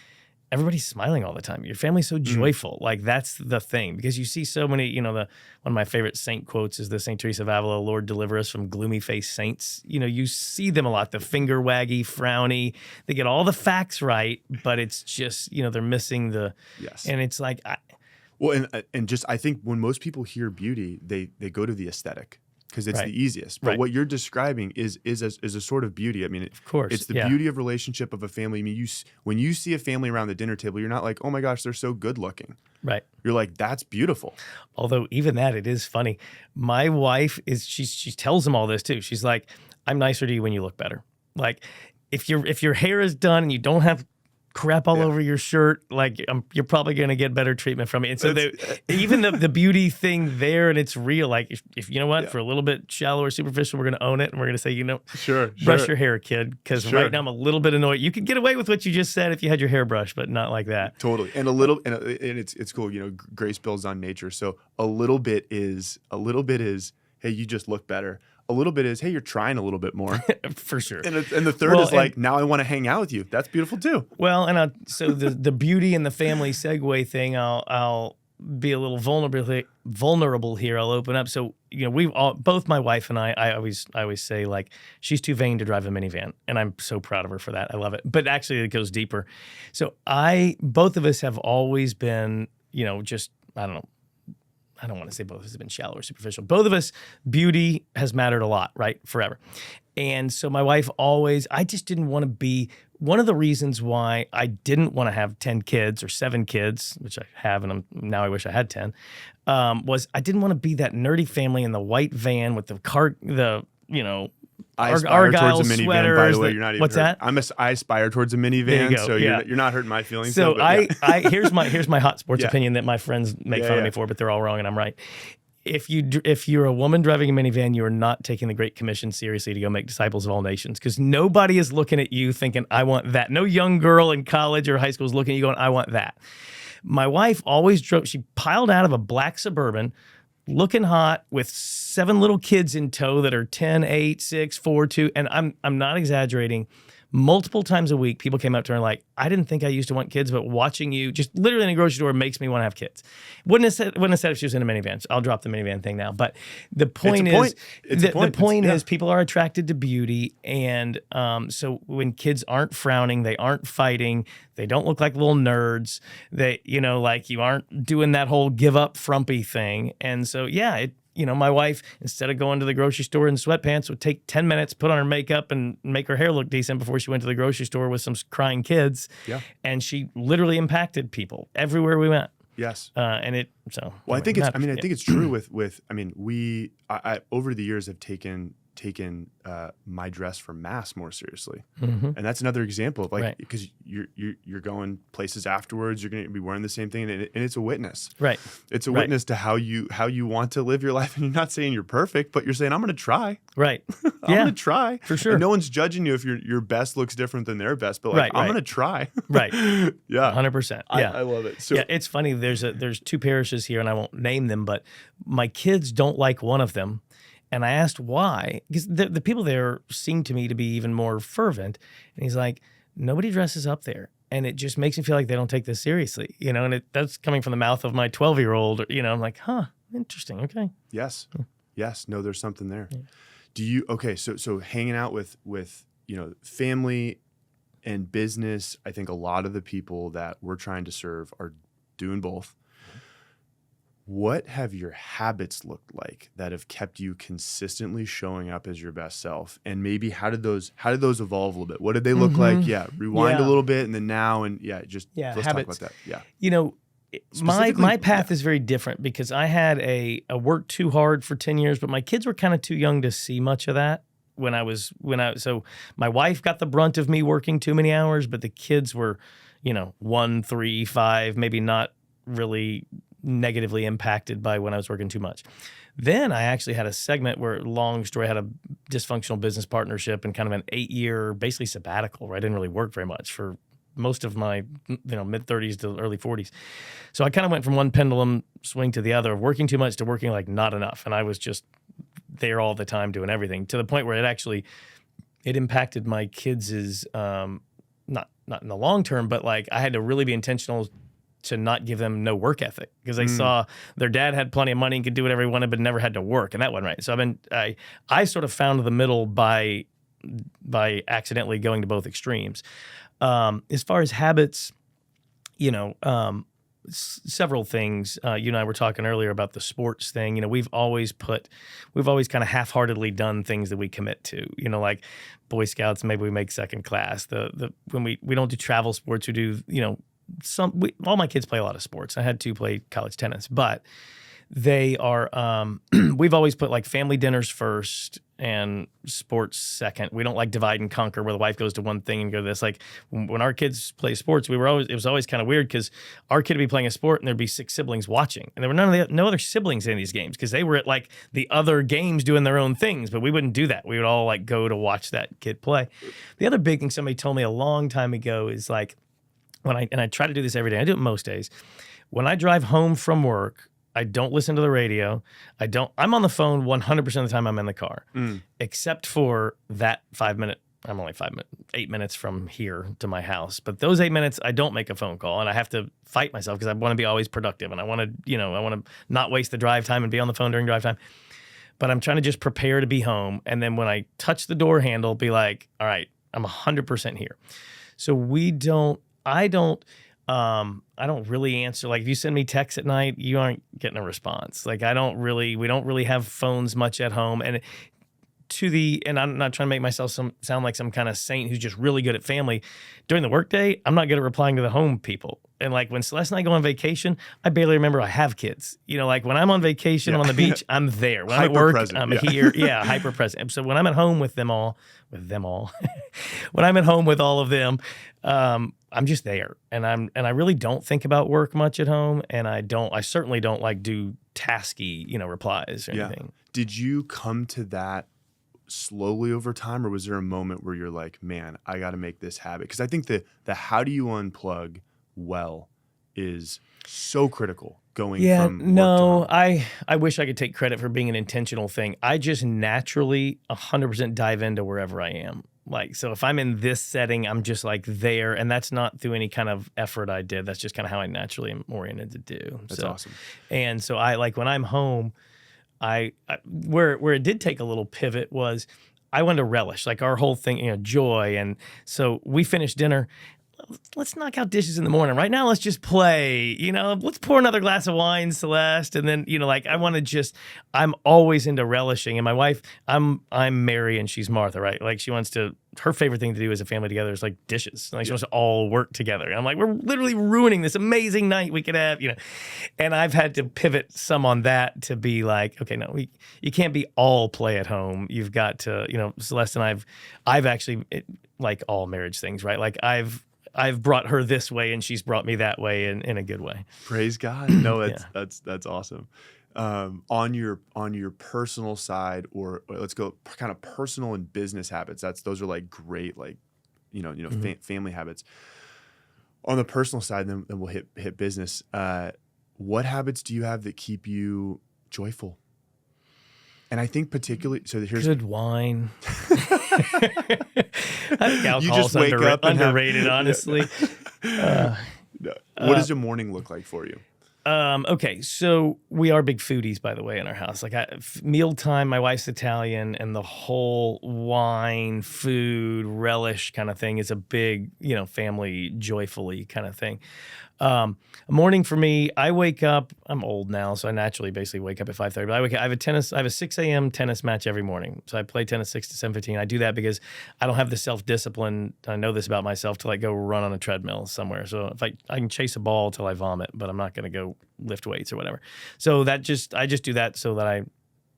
everybody's smiling all the time. Your family's so joyful. Like that's the thing, because you see so many, one of my favorite saint quotes is the St. Teresa of Avila, Lord deliver us from gloomy faced saints. You see them a lot, the finger waggy, frowny, they get all the facts right, but it's just, they're missing and it's like, and just, I think when most people hear beauty, they go to the aesthetic, because it's the easiest. But what you're describing is a sort of beauty. I mean, of course, it's the beauty of relationship of a family. I mean, when you see a family around the dinner table, you're not like, oh my gosh, they're so good looking. Right. You're like, that's beautiful. Although even that, it is funny. My wife she tells them all this too. She's like, I'm nicer to you when you look better. Like if your hair is done and you don't have crap all over your shirt, like you're probably going to get better treatment from me. And so even the beauty thing there, and it's real. Like if you know what, for a little bit shallow or superficial, we're going to own it, and we're going to say, brush your hair, kid, because right now I'm a little bit annoyed. You could get away with what you just said if you had your hair brushed, but not like that. Totally. And and it's cool. Grace builds on nature. So a little bit is, hey, you just look better. A little bit is, hey, you're trying a little bit more. For sure. And the third is like, now I want to hang out with you. That's beautiful too. Well, and so the beauty and the family segue thing, I'll be a little vulnerable here. I'll open up. So, we've both my wife and I always say, like, she's too vain to drive a minivan. And I'm so proud of her for that. I love it. But actually it goes deeper. So both of us have always been, just, I don't know. I don't want to say both of us have been shallow or superficial. Both of us, beauty has mattered a lot, right? Forever. And so my wife I just didn't want to be, one of the reasons why I didn't want to have 10 kids or 7 kids, which I have, and now I wish I had 10, was I didn't want to be that nerdy family in the white van with the car, I aspire towards a minivan, by sweaters. the way. You're not even What's hurt. that? I aspire towards a minivan, There you go. so Yeah. you're not hurting my feelings. So though, but here's my hot sports Yeah. opinion that my friends make Yeah, fun of yeah. me for, but they're all wrong and I'm right. If you're a woman driving a minivan, you are not taking the Great Commission seriously to go make disciples of all nations, because nobody is looking at you thinking, I want that. No young girl in college or high school is looking at you going, I want that. My wife always drove, she piled out of a black Suburban, looking hot with 7 little kids in tow that are 10, 8, 6, 4, 2. And I'm not exaggerating. Multiple times a week, people came up to her and like, I didn't think I used to want kids, but watching you just literally in a grocery store makes me want to have kids. Wouldn't have said if she was in a minivan. I'll drop the minivan thing now. But the point is, the point is people are attracted to beauty. And so when kids aren't frowning, they aren't fighting, they don't look like little nerds, they, like you aren't doing that whole give up frumpy thing. And so, yeah, my wife, instead of going to the grocery store in sweatpants, would take 10 minutes, put on her makeup, and make her hair look decent before she went to the grocery store with some crying kids. Yeah. And she literally impacted people everywhere we went. Yes. Well, anyway, I think it's true with I over the years have taken my dress for mass more seriously. Mm-hmm. And that's another example of because you're going places afterwards, you're going to be wearing the same thing, and it's a witness. Right. It's a witness to how you want to live your life, and you're not saying you're perfect, but you're saying I'm going to try. Right. I'm going to try. For sure. And no one's judging you if your best looks different than their best, but I'm going to try. Right. Yeah. 100%. Yeah. I love it. So, yeah, it's funny. There's 2 parishes here, and I won't name them, but my kids don't like one of them. And I asked why, because the people there seem to me to be even more fervent. And he's like, nobody dresses up there. And it just makes me feel like they don't take this seriously, and that's coming from the mouth of my 12-year-old, I'm like, huh, interesting. Okay. Yes. Yes. No, there's something there. Yeah. Do you, okay. So hanging out with, family and business, I think a lot of the people that we're trying to serve are doing both. What have your habits looked like that have kept you consistently showing up as your best self? And maybe how did those evolve a little bit? What did they look like? Yeah, rewind a little bit, and then now, and let's habits. talk about that. Yeah. My path is very different because I had I worked too hard for 10 years, but my kids were kind of too young to see much of that. So my wife got the brunt of me working too many hours, but the kids were, 1, 3, 5, maybe not really negatively impacted by when I was working too much. Then I actually had a segment where, long story, I had a dysfunctional business partnership and kind of an 8-year basically sabbatical where I didn't really work very much for most of my mid-30s to early 40s. So I kind of went from one pendulum swing to the other, of working too much to working like not enough. And I was just there all the time doing everything, to the point where it impacted my kids' not in the long term, but like I had to really be intentional to not give them no work ethic, because they saw their dad had plenty of money and could do whatever he wanted, but never had to work, and that wasn't right. So I sort of found the middle by accidentally going to both extremes. As far as habits, several things. You and I were talking earlier about the sports thing. We've always kind of half-heartedly done things that we commit to. Like Boy Scouts, maybe we make second class. When we don't do travel sports, we do all my kids play a lot of sports. I had 2 play college tennis, but they are, we've always put like family dinners first and sports second. We don't like divide and conquer where the wife goes to one thing and go to this. Like when our kids play sports, it was always kind of weird because our kid would be playing a sport and there'd be 6 siblings watching. And there were no other siblings in these games because they were at like the other games doing their own things, but we wouldn't do that. We would all like go to watch that kid play. The other big thing somebody told me a long time ago is like, I try to do this every day. I do it most days. When I drive home from work, I don't listen to the radio. I'm on the phone 100% of the time I'm in the car, except for that 5 minute. I'm only 8 minutes from here to my house. But those 8 minutes, I don't make a phone call, and I have to fight myself because I want to be always productive, and I want to not waste the drive time and be on the phone during drive time. But I'm trying to just prepare to be home, and then when I touch the door handle, be like, all right, I'm 100% here. So I don't really answer. Like if you send me texts at night, you aren't getting a response. Like we don't really have phones much at home. And and I'm not trying to make myself sound like some kind of saint who's just really good at family. During the workday, I'm not good at replying to the home people. And like when Celeste and I go on vacation, I barely remember I have kids. You know, like when I'm on vacation, I'm on the beach, I'm there. When I'm at work, I'm here. Yeah, hyper present. So when I'm at home with them all, when I'm at home with all of them, I'm just there. And I really don't think about work much at home. And I certainly don't like do tasky, replies or anything. Did you come to that slowly over time, or was there a moment where you're like, man, I got to make this habit? Because I think the how do you unplug well is so critical going from work to home. I wish I could take credit for being an intentional thing. I just naturally 100% dive into wherever I am. Like, so if I'm in this setting, I'm just like there, and that's not through any kind of effort I did. That's just kind of how I naturally am oriented to do. That's awesome. And so I like when I'm home, where it did take a little pivot was I wanted to relish, like our whole thing, joy. And so we finished dinner. Let's knock out dishes in the morning. Right now, let's just play. Let's pour another glass of wine, Celeste. And then, I'm always into relishing. And my wife, I'm Mary and she's Martha, right? Like her favorite thing to do as a family together is like dishes. Like she wants to all work together. And I'm like, we're literally ruining this amazing night we could have, And I've had to pivot some on that to be like, okay, no, you can't be all play at home. You've got to, Celeste and I've actually, like all marriage things, right? Like I've brought her this way and she's brought me that way in a good way. Praise God. No, that's awesome. On your personal side, or let's go kind of personal and business habits. Those are like great, like, family habits. On the personal side, then we'll hit business. What habits do you have that keep you joyful? And I think particularly, so here's good wine. I think alcohol's wake up underrated, honestly. What does a morning look like for you? Okay, so we are big foodies, by the way, in our house. Like mealtime, my wife's Italian, and the whole wine, food, relish kind of thing is a big, family joyfully kind of thing. A morning for me, I wake up. I'm old now, so I naturally basically wake up at 5:30. But I wake up. I have a 6 a.m. tennis match every morning. So I play tennis 6 to 7:15. I do that because I don't have the self-discipline. I know this about myself to like go run on a treadmill somewhere. So if I can chase a ball till I vomit, but I'm not going to go lift weights or whatever. So I just do that so that I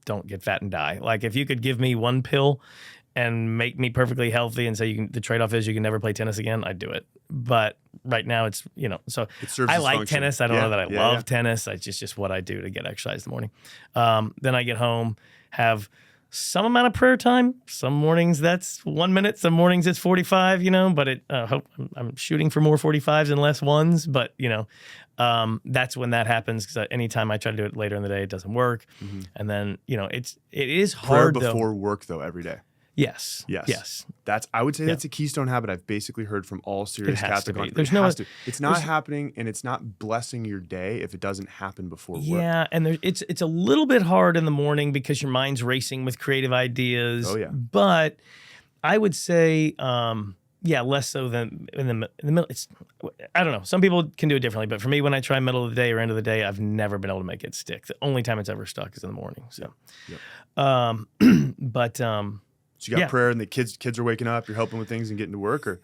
don't get fat and die. Like if you could give me one pill and make me perfectly healthy and say the trade-off is you can never play tennis again, I'd do it. But right now it's, so I like tennis. I don't know that I love tennis. It's just what I do to get exercise in the morning. Then I get home, have some amount of prayer time. Some mornings that's 1 minute. Some mornings it's 45, but I'm shooting for more 45s and less ones. But, that's when that happens, because anytime I try to do it later in the day, it doesn't work. Mm-hmm. And then, it is hard prayer before work though, every day. Yes. I would say that's a keystone habit I've basically heard from all serious Catholic entrepreneurs. It's not happening, and it's not blessing your day if it doesn't happen before work. Yeah, and it's a little bit hard in the morning because your mind's racing with creative ideas. Oh yeah. But I would say, less so than in the middle. I don't know. Some people can do it differently, but for me, when I try middle of the day or end of the day, I've never been able to make it stick. The only time it's ever stuck is in the morning. So, So you got prayer, and the kids are waking up. You're helping with things and getting to work, or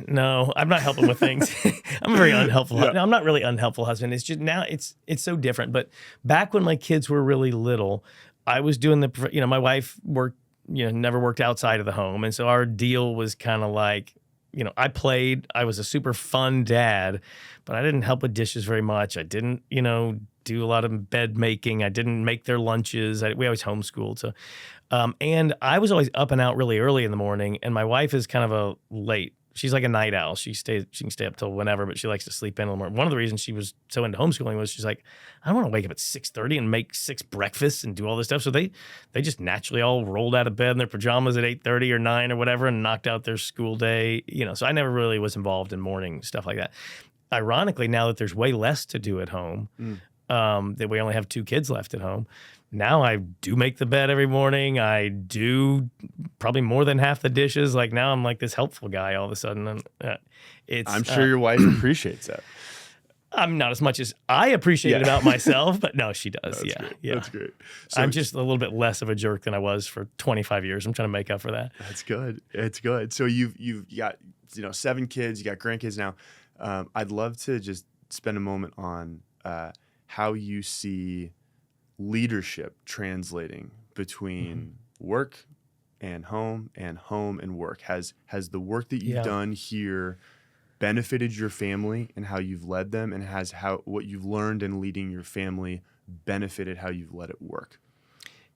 No, I'm not helping with things. I'm a very unhelpful. No, I'm not really unhelpful husband. It's just now it's so different. But back when my kids were really little, I was doing my wife worked, never worked outside of the home, and so our deal was kind of like, I played. I was a super fun dad, but I didn't help with dishes very much. I didn't, do a lot of bed making. I didn't make their lunches. We always homeschooled. So, and I was always up and out really early in the morning. And my wife is kind of a late. She's like a night owl. She can stay up till whenever, but she likes to sleep in the morning. One of the reasons she was so into homeschooling was she's like, I don't want to wake up at 6:30 and make 6 breakfasts and do all this stuff. So they just naturally all rolled out of bed in their pajamas at 8:30 or 9 or whatever and knocked out their school day. So I never really was involved in morning stuff like that. Ironically, now that there's way less to do at home, that we only have 2 kids left at home, now I do make the bed every morning. I do probably more than half the dishes. Like now I'm like this helpful guy all of a sudden. And I'm sure your wife appreciates that. I'm not as much as I appreciate it about myself, but no, she does. That's Yeah. great. Yeah. That's great. So I'm just a little bit less of a jerk than I was for 25 years. I'm trying to make up for that. That's good. It's good. So you've got 7 kids. You got grandkids now. I'd love to just spend a moment on how you see leadership translating between work and home and work. Has the work that you've done here benefited your family and how you've led them, and has what you've learned in leading your family benefited how you've led it work?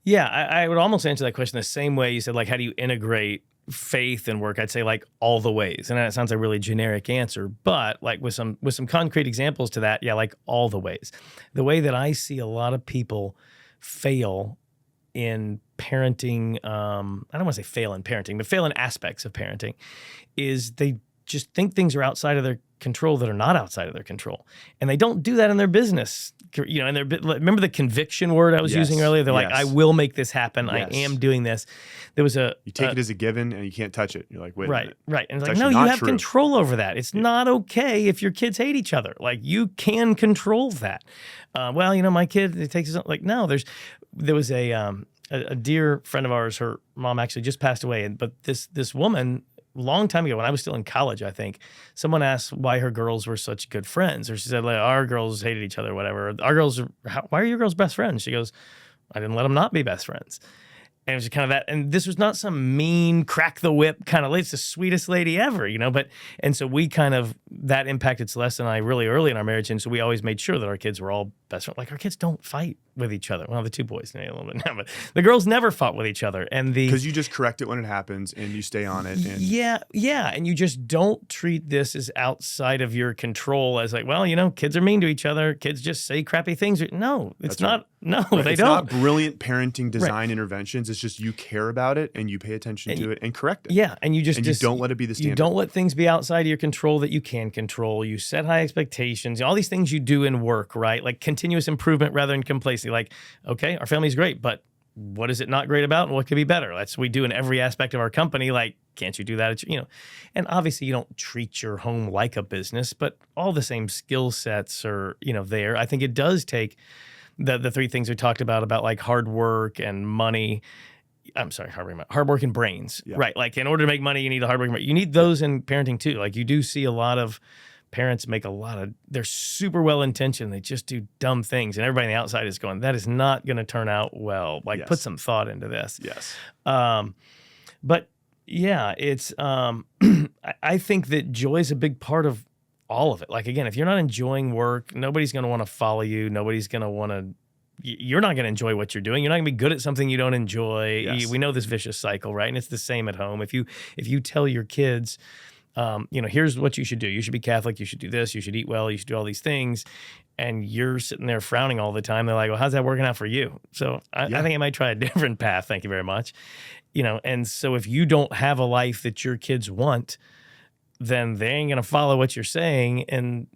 Yeah, I would almost answer that question the same way you said, like, how do you integrate faith and work? I'd say like all the ways. And that sounds like a really generic answer, but like with some concrete examples to that, yeah, like all the ways. The way that I see a lot of people fail in parenting, I don't want to say fail in parenting, but fail in aspects of parenting, is they just think things are outside of their control that are not outside of their control. And they don't do that in their business. And remember the conviction word I was using earlier? They're like, I will make this happen. I am doing this. There was you take it as a given and you can't touch it. You're like, wait a minute. Right. And it's like, no, you have control over that. It's not okay if your kids hate each other. Like, you can control that. My kid, it takes like, no, there was a dear friend of ours, her mom actually just passed away. But this woman, long time ago, when I was still in college, I think, someone asked why her girls were such good friends. Or she said, like, our girls hated each other, or whatever. Why are your girls best friends? She goes, I didn't let them not be best friends. And it was kind of that. And this was not some mean, crack the whip kind of lady. It's the sweetest lady ever, and so we that impacted Celeste and I really early in our marriage. And so we always made sure that our kids were all best friends. Like, our kids don't fight with each other. Well, the 2 boys a little bit now, but the girls never fought with each other. And because you just correct it when it happens and you stay on it. And yeah. And you just don't treat this as outside of your control, as like, kids are mean to each other. Kids just say crappy things. No, it's not. Right. No, they it's don't. Not brilliant parenting design interventions. It's just you care about it and you pay attention to it and correct it. Yeah, and you you don't let it be the standard. You don't let things be outside of your control that you can control. You set high expectations. All these things you do in work, right? Like continuous improvement rather than complacency. Like, okay, our family's great, but what is it not great about and what could be better? That's what we do in every aspect of our company. Like, can't you do that? And obviously you don't treat your home like a business, but all the same skill sets are, there. I think it does take the 3 things we talked about like hard work and money. I'm sorry, hard work and brains, right? Like, in order to make money, you need a hard work. You need those in parenting too. Like, you do see a lot of parents they're super well-intentioned. They just do dumb things. And everybody on the outside is going, that is not going to turn out well. Like, put some thought into this. Yes. But yeah, it's, I think that joy is a big part of all of it. Like, again, if you're not enjoying work, nobody's going to want to follow you. Nobody's going to want to, you're not going to enjoy what you're doing. You're not going to be good at something you don't enjoy. Yes. We know this vicious cycle, right? And it's the same at home. If you tell your kids, here's what you should do. You should be Catholic. You should do this. You should eat well. You should do all these things. And you're sitting there frowning all the time. They're like, well, how's that working out for you? So I think I might try a different path. Thank you very much. And so if you don't have a life that your kids want, then they ain't going to follow what you're saying. And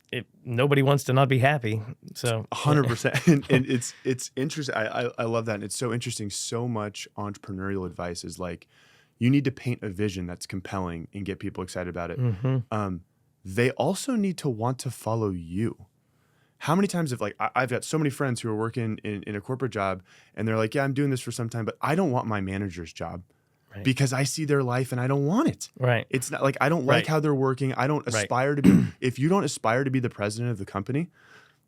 nobody wants to not be happy. So 100%. And it's interesting. I love that. And it's so interesting. So much entrepreneurial advice is like, you need to paint a vision that's compelling and get people excited about it. Mm-hmm. They also need to want to follow you. How many times I've got so many friends who are working in a corporate job and they're like, yeah, I'm doing this for some time, but I don't want my manager's job. Right. Because I see their life and I don't want it. Right. It's not like I don't like how they're working. I don't aspire to be. If you don't aspire to be the president of the company,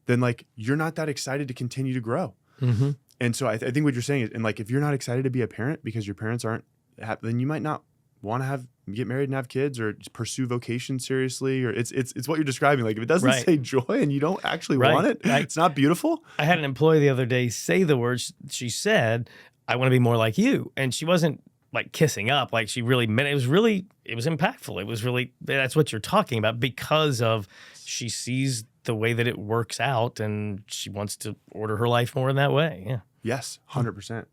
then like you're not that excited to continue to grow. Mm-hmm. And so I think what you're saying is, and like if you're not excited to be a parent because your parents aren't, then you might not want to get married and have kids or pursue vocation seriously. Or it's what you're describing. Like if it doesn't say joy and you don't actually want it, it's not beautiful. I had an employee the other day say the words. She said, "I want to be more like you," and she wasn't like kissing up, like she really meant it. It was impactful. It was really, that's what you're talking about, because of she sees the way that it works out and she wants to order her life more in that way. Yeah. Yes. 100%.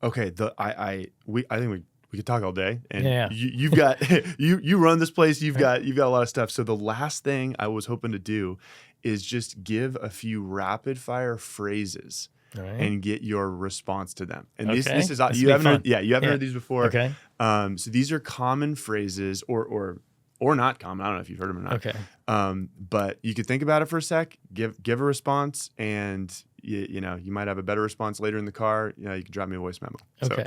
Okay. I think we could talk all day, and you've got, you run this place. You've got a lot of stuff. So the last thing I was hoping to do is just give a few rapid fire phrases. And get your response to them. And this is you haven't heard these before. Okay. So these are common phrases or or not common. I don't know if you've heard them or not. Okay. But you could think about it for a sec, give a response, and you might have a better response later in the car. You can drop me a voice memo. Okay.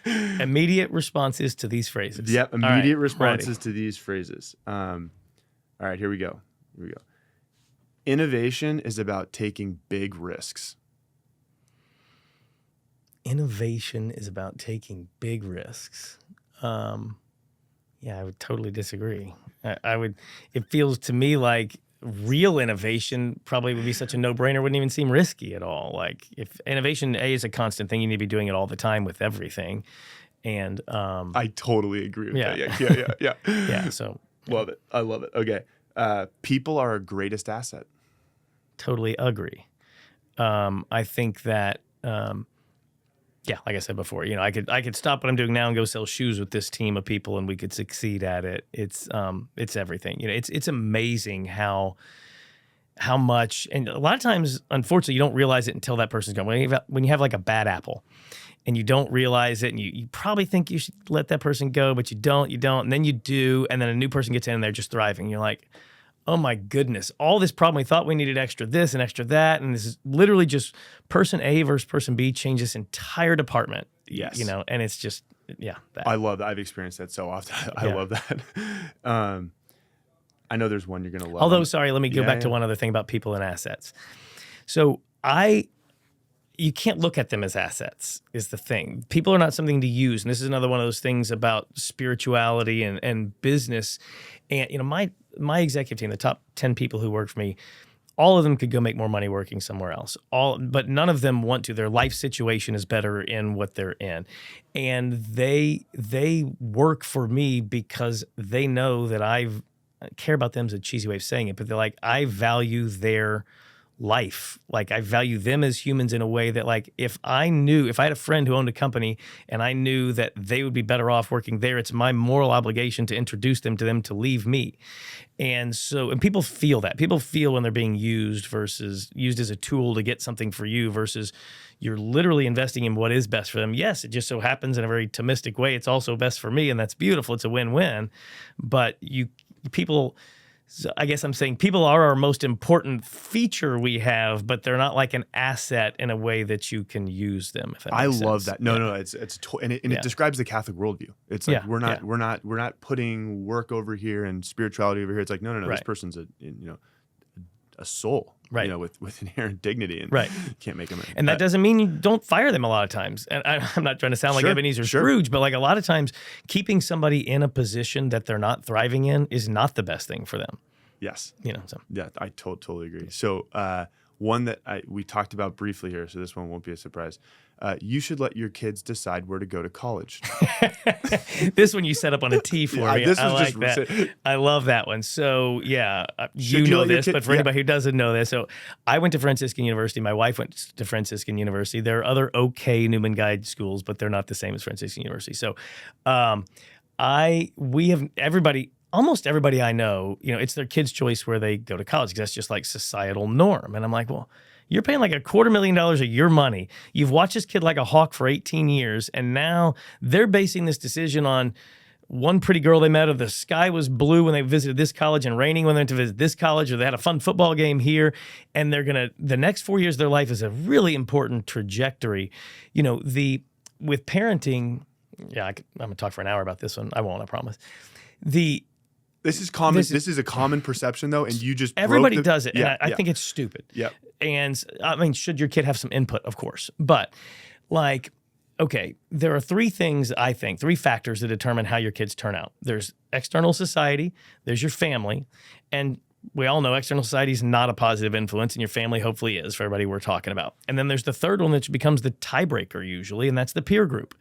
So. Immediate responses to these phrases. Yep. Immediate responses ready. to these phrases. All right, here we go. Innovation is about taking big risks. Innovation is about taking big risks. Yeah, I would totally disagree. It feels to me like real innovation probably would be such a no-brainer, wouldn't even seem risky at all. Like if innovation, is a constant thing, you need to be doing it all the time with everything. And I totally agree with that. Yeah. yeah, so. Love it. I love it. Okay. People are our greatest asset. Totally agree. I think that, yeah, like I said before, I could stop what I'm doing now and go sell shoes with this team of people, and we could succeed at it. It's everything. It's amazing how much, and a lot of times, unfortunately, you don't realize it until that person's gone. When you have like a bad apple, and you don't realize it, and you probably think you should let that person go, but you don't, and then you do, and then a new person gets in and they're just thriving. You're like, oh my goodness, all this problem, we thought we needed extra this and extra that, and this is literally just person A versus person B change this entire department. Yes. And it's just, yeah. That. I love that. I've experienced that so often. I love that. I know there's one you're going to love. Although, sorry, let me go back to one other thing about people and assets. So you can't look at them as assets is the thing. People are not something to use. And this is another one of those things about spirituality and business. And, my executive team, the top 10 people who work for me, all of them could go make more money working somewhere else. But none of them want to. Their life situation is better in what they're in. And they work for me because they know that I care about them is a cheesy way of saying it, but they're like, I value their life. Like I value them as humans in a way that, like, if I had a friend who owned a company and I knew that they would be better off working there, it's my moral obligation to introduce them to leave me. And people feel that. People feel when they're being used versus used as a tool to get something for you versus you're literally investing in what is best for them. Yes, it just so happens in a very Thomistic way, it's also best for me, and that's beautiful. It's a win-win. But so I guess I'm saying people are our most important feature we have, but they're not like an asset in a way that you can use them. If that makes sense. I love that. No, it describes the Catholic worldview. It's like we're not putting work over here and spirituality over here. It's like no. This person's a soul, right? With inherent dignity, and you can't make them. And that doesn't mean you don't fire them a lot of times. And I'm not trying to sound like Ebenezer Scrooge, but like a lot of times, keeping somebody in a position that they're not thriving in is not the best thing for them. Yes. So. Yeah, I totally agree. So one that we talked about briefly here, so this one won't be a surprise. You should let your kids decide where to go to college. This one you set up on a tee for me. This I was like that. I love that one. So yeah, you know this, but for anybody who doesn't know this, so I went to Franciscan University. My wife went to Franciscan University. There are other okay Newman Guide schools, but they're not the same as Franciscan University. So we have everybody. Almost everybody I know, it's their kid's choice where they go to college because that's just like societal norm. And I'm like, well, you're paying like $250,000 of your money. You've watched this kid like a hawk for 18 years, and now they're basing this decision on one pretty girl they met, or the sky was blue when they visited this college and raining when they went to visit this college, or they had a fun football game here, and the next 4 years of their life is a really important trajectory. With parenting, I'm going to talk for an hour about this one. I won't, I promise. This is common. This is a common perception, though, and you just everybody does it. And I think it's stupid. Yeah. And I mean, should your kid have some input? Of course, but like, okay, there are three factors that determine how your kids turn out. There's external society, there's your family, and we all know external society is not a positive influence, and your family hopefully is for everybody we're talking about. And then there's the third one that becomes the tiebreaker usually, and that's the peer group.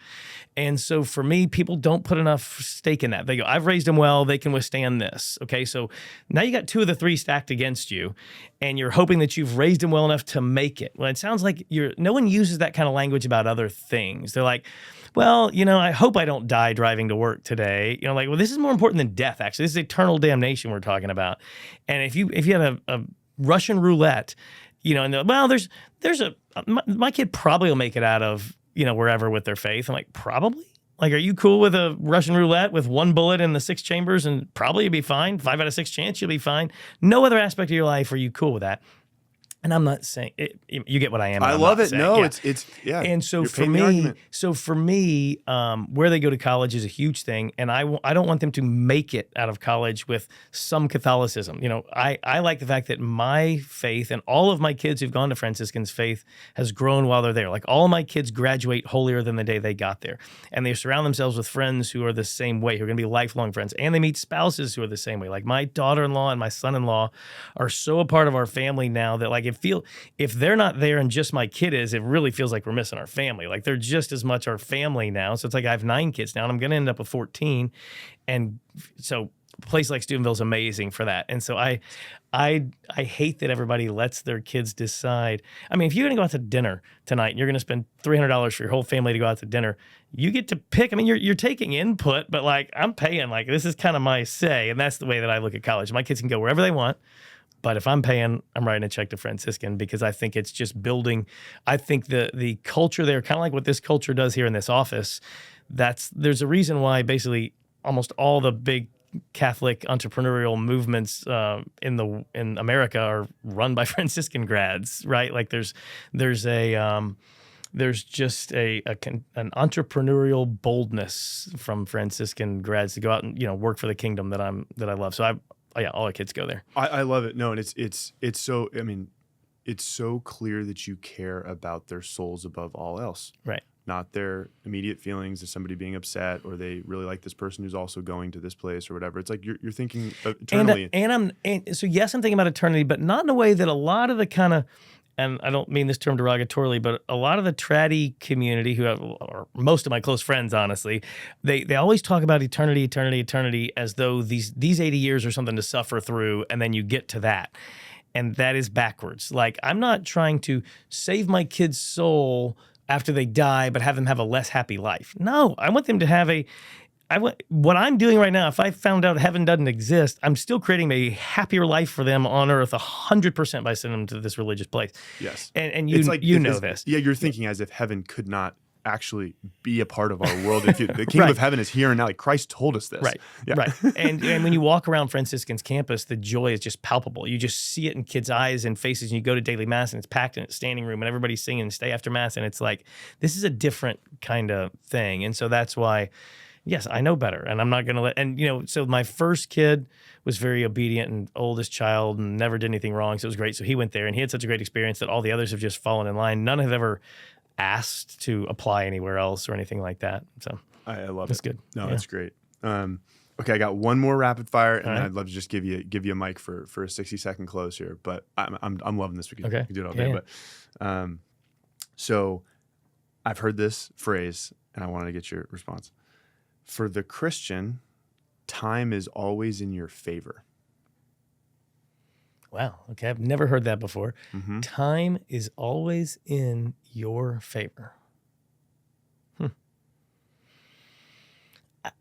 And so for me, people don't put enough stake in that. They go, I've raised them well, they can withstand this. Okay, so now you got two of the three stacked against you, and you're hoping that you've raised them well enough to make it. Well, it sounds like no one uses that kind of language about other things. They're like, well, I hope I don't die driving to work today. Well, this is more important than death, actually. This is eternal damnation we're talking about. And if you had a Russian roulette, and my kid probably will make it out of, wherever with their faith. I'm like, probably? Like, are you cool with a Russian roulette with one bullet in the 6 chambers and probably you'll be fine? 5 out of 6 chance you'll be fine. No other aspect of your life are you cool with that. And I'm not saying you get what I am. I I'm love not it. saying, No, yeah. it's yeah. And so You're for painting the me, argument. where they go to college is a huge thing, and I don't want them to make it out of college with some Catholicism. You know, I like the fact that my faith and all of my kids who've gone to Franciscan's faith has grown while they're there. Like all of my kids graduate holier than the day they got there, and they surround themselves with friends who are the same way, who are going to be lifelong friends, and they meet spouses who are the same way. Like my daughter-in-law and my son-in-law are so a part of our family now that like if they're not there and just my kid is, it really feels like we're missing our family. Like they're just as much our family now. So it's like I have 9 kids now and I'm going to end up with 14. And so a place like Steubenville is amazing for that. And so I hate that everybody lets their kids decide. I mean, if you're going to go out to dinner tonight and you're going to spend $300 for your whole family to go out to dinner, you get to pick. I mean, you're taking input, but like I'm paying, like this is kind of my say. And that's the way that I look at college. My kids can go wherever they want. But if I'm paying, I'm writing a check to Franciscan because I think it's just building. I think the culture there, kind of like what this culture does here in this office, there's a reason why basically almost all the big Catholic entrepreneurial movements in America are run by Franciscan grads, right? Like there's just an entrepreneurial boldness from Franciscan grads to go out and work for the kingdom that I love. So all our kids go there. I love it. No, and it's so. I mean, it's so clear that you care about their souls above all else. Right. Not their immediate feelings of somebody being upset or they really like this person who's also going to this place or whatever. It's like you're thinking eternally. So yes, I'm thinking about eternity, but not in a way that a lot of the kind of. And I don't mean this term derogatorily, but a lot of the traddy community or most of my close friends, honestly, they always talk about eternity as though these 80 years are something to suffer through, and then you get to that. And that is backwards. Like, I'm not trying to save my kid's soul after they die, but have them have a less happy life. No, I want them to have what I'm doing right now, if I found out heaven doesn't exist, I'm still creating a happier life for them on earth 100% by sending them to this religious place. Yes. And you know this. Yeah, you're thinking as if heaven could not actually be a part of our world. The kingdom Right. of heaven is here and now. Like Christ told us this. Right. Yeah. Right. And when you walk around Franciscan's campus, the joy is just palpable. You just see it in kids' eyes and faces. And you go to daily mass and it's packed in its standing room and everybody's singing and stay after mass. And it's like, this is a different kind of thing. And so that's why, yes, I know better, and I'm not going to let. So my first kid was very obedient and oldest child, and never did anything wrong, so it was great. So he went there, and he had such a great experience that all the others have just fallen in line. None have ever asked to apply anywhere else or anything like that. So I love it. That's good. No, Yeah. that's great. Okay, I got one more rapid fire, and All right. I'd love to just give you a mic for a 60-second close here. But I'm loving this. We can Okay. do it all day. Yeah. But so I've heard this phrase, and I wanted to get your response. For the Christian, time is always in your favor. Wow. Okay, I've never heard that before. Mm-hmm. Time is always in your favor.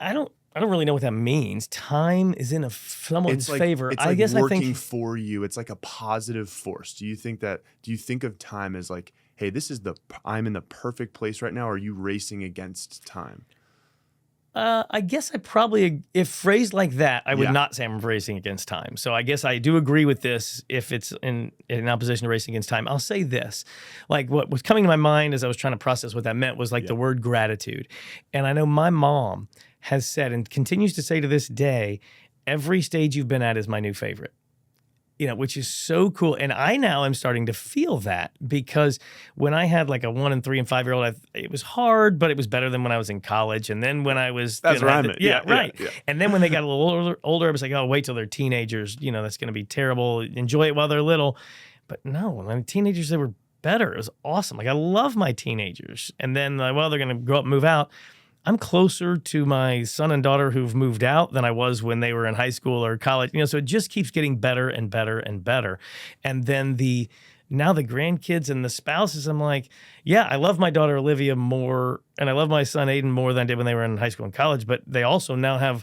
I don't really know what that means. Time is in someone's favor. It's I like guess working I think for you. It's like a positive force. Do you think of time as like, hey, I'm in the perfect place right now? Or are you racing against time? I guess I probably, if phrased like that, I would not say I'm racing against time. So I guess I do agree with this if it's in opposition to racing against time. I'll say this. Like what was coming to my mind as I was trying to process what that meant was like the word gratitude. And I know my mom has said and continues to say to this day, every stage you've been at is my new favorite. Which is so cool. And I now am starting to feel that because when I had like a 1 and 3 and 5-year-old, it was hard, but it was better than when I was in college. And then when I was, that's where I'm at. Yeah, right. Yeah. And then when they got a little older, I was like, oh, wait till they're teenagers. That's going to be terrible. Enjoy it while they're little. But no, when I'm teenagers, they were better. It was awesome. Like I love my teenagers. And then, they're going to grow up and move out. I'm closer to my son and daughter who've moved out than I was when they were in high school or college. So it just keeps getting better and better and better. And then now the grandkids and the spouses, I'm like, yeah, I love my daughter Olivia more and I love my son Aiden more than I did when they were in high school and college. But they also now have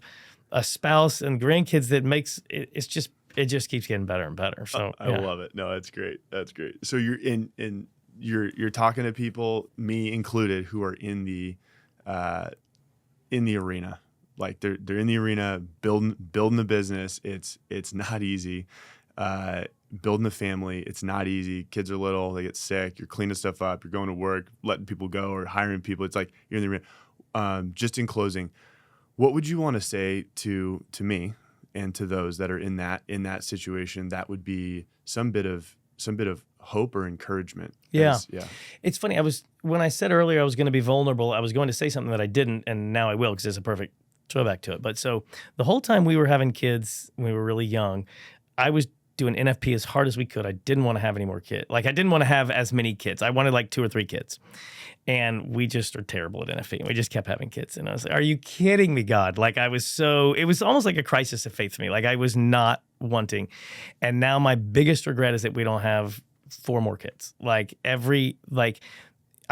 a spouse and grandkids that makes it just keeps getting better and better. So I love it. No, that's great. That's great. So you're talking to people, me included, who are in the in the arena. Like they're in the arena building the business. It's not easy. Building a family, it's not easy. Kids are little, they get sick. You're cleaning stuff up. You're going to work, letting people go, or hiring people. It's like you're in the arena. Just in closing, what would you want to say to me and to those that are in that situation? That would be some bit of hope or encouragement. Yeah. It's funny. When I said earlier I was going to be vulnerable, I was going to say something that I didn't, and now I will because it's a perfect throwback to it. But so the whole time we were having kids, when we were really young, I was doing NFP as hard as we could. I didn't want to have any more kids. Like I didn't want to have as many kids. I wanted like 2 or 3 kids. And we just are terrible at NFP. We just kept having kids. And I was like, are you kidding me, God? Like it was almost like a crisis of faith for me. Like I was not wanting. And now my biggest regret is that we don't have 4 more kids.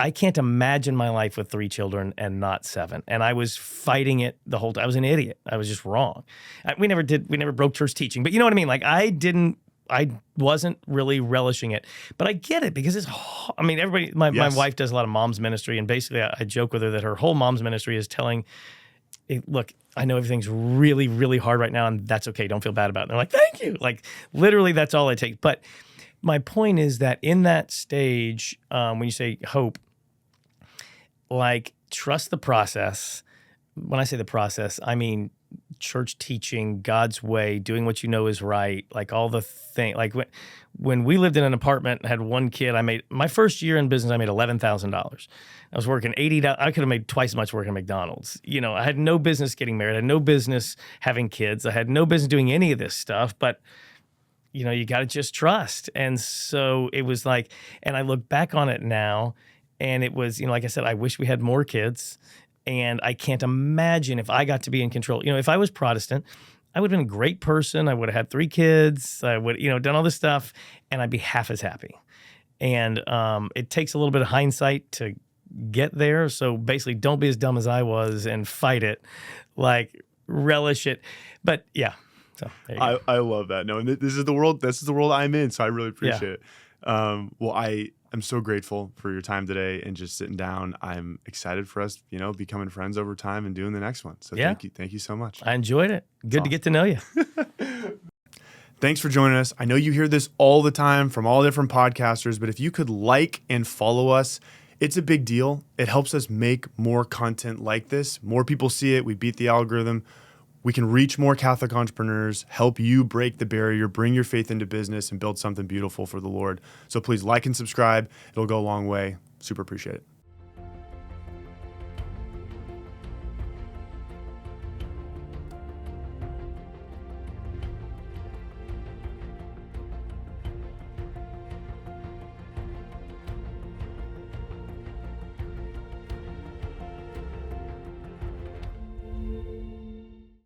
I can't imagine my life with 3 children and not 7. And I was fighting it the whole time. I was an idiot. I was just wrong. We never broke church teaching, but you know what I mean? Like I wasn't really relishing it, but I get it because everybody, my wife does a lot of mom's ministry, and basically I joke with her that her whole mom's ministry is telling, hey, look, I know everything's really, really hard right now, and that's okay. Don't feel bad about it. And they're like, thank you. Like literally that's all I take. But my point is that in that stage, when you say hope, like trust the process. When I say the process, I mean church teaching, God's way, doing what you know is right, like all the thing. Like when we lived in an apartment and had 1 kid, my first year in business, I made $11,000. I was working $80. I could have made twice as much working at McDonald's. You know, I had no business getting married. I had no business having kids. I had no business doing any of this stuff, but you know, you got to just trust. And so it was like, and I look back on it now, and it was, you know, like I said, I wish we had more kids. And I can't imagine if I got to be in control. You know, if I was Protestant, I would have been a great person. I would have had 3 kids. I would, you know, done all this stuff, and I'd be half as happy. And it takes a little bit of hindsight to get there. So basically, don't be as dumb as I was and fight it. Like, relish it. But yeah. So there you go. I love that. No, and this is the world. This is the world I'm in. So I really appreciate it. Well, I'm so grateful for your time today and just sitting down. I'm excited for us, you know, becoming friends over time and doing the next one. So thank you so much. I enjoyed it. Good to get to know you. Thanks for joining us. I know you hear this all the time from all different podcasters, but if you could like and follow us, it's a big deal. It helps us make more content like this. More people see it. We beat the algorithm. We can reach more Catholic entrepreneurs, help you break the barrier, bring your faith into business, and build something beautiful for the Lord. So please like and subscribe. It'll go a long way. Super appreciate it.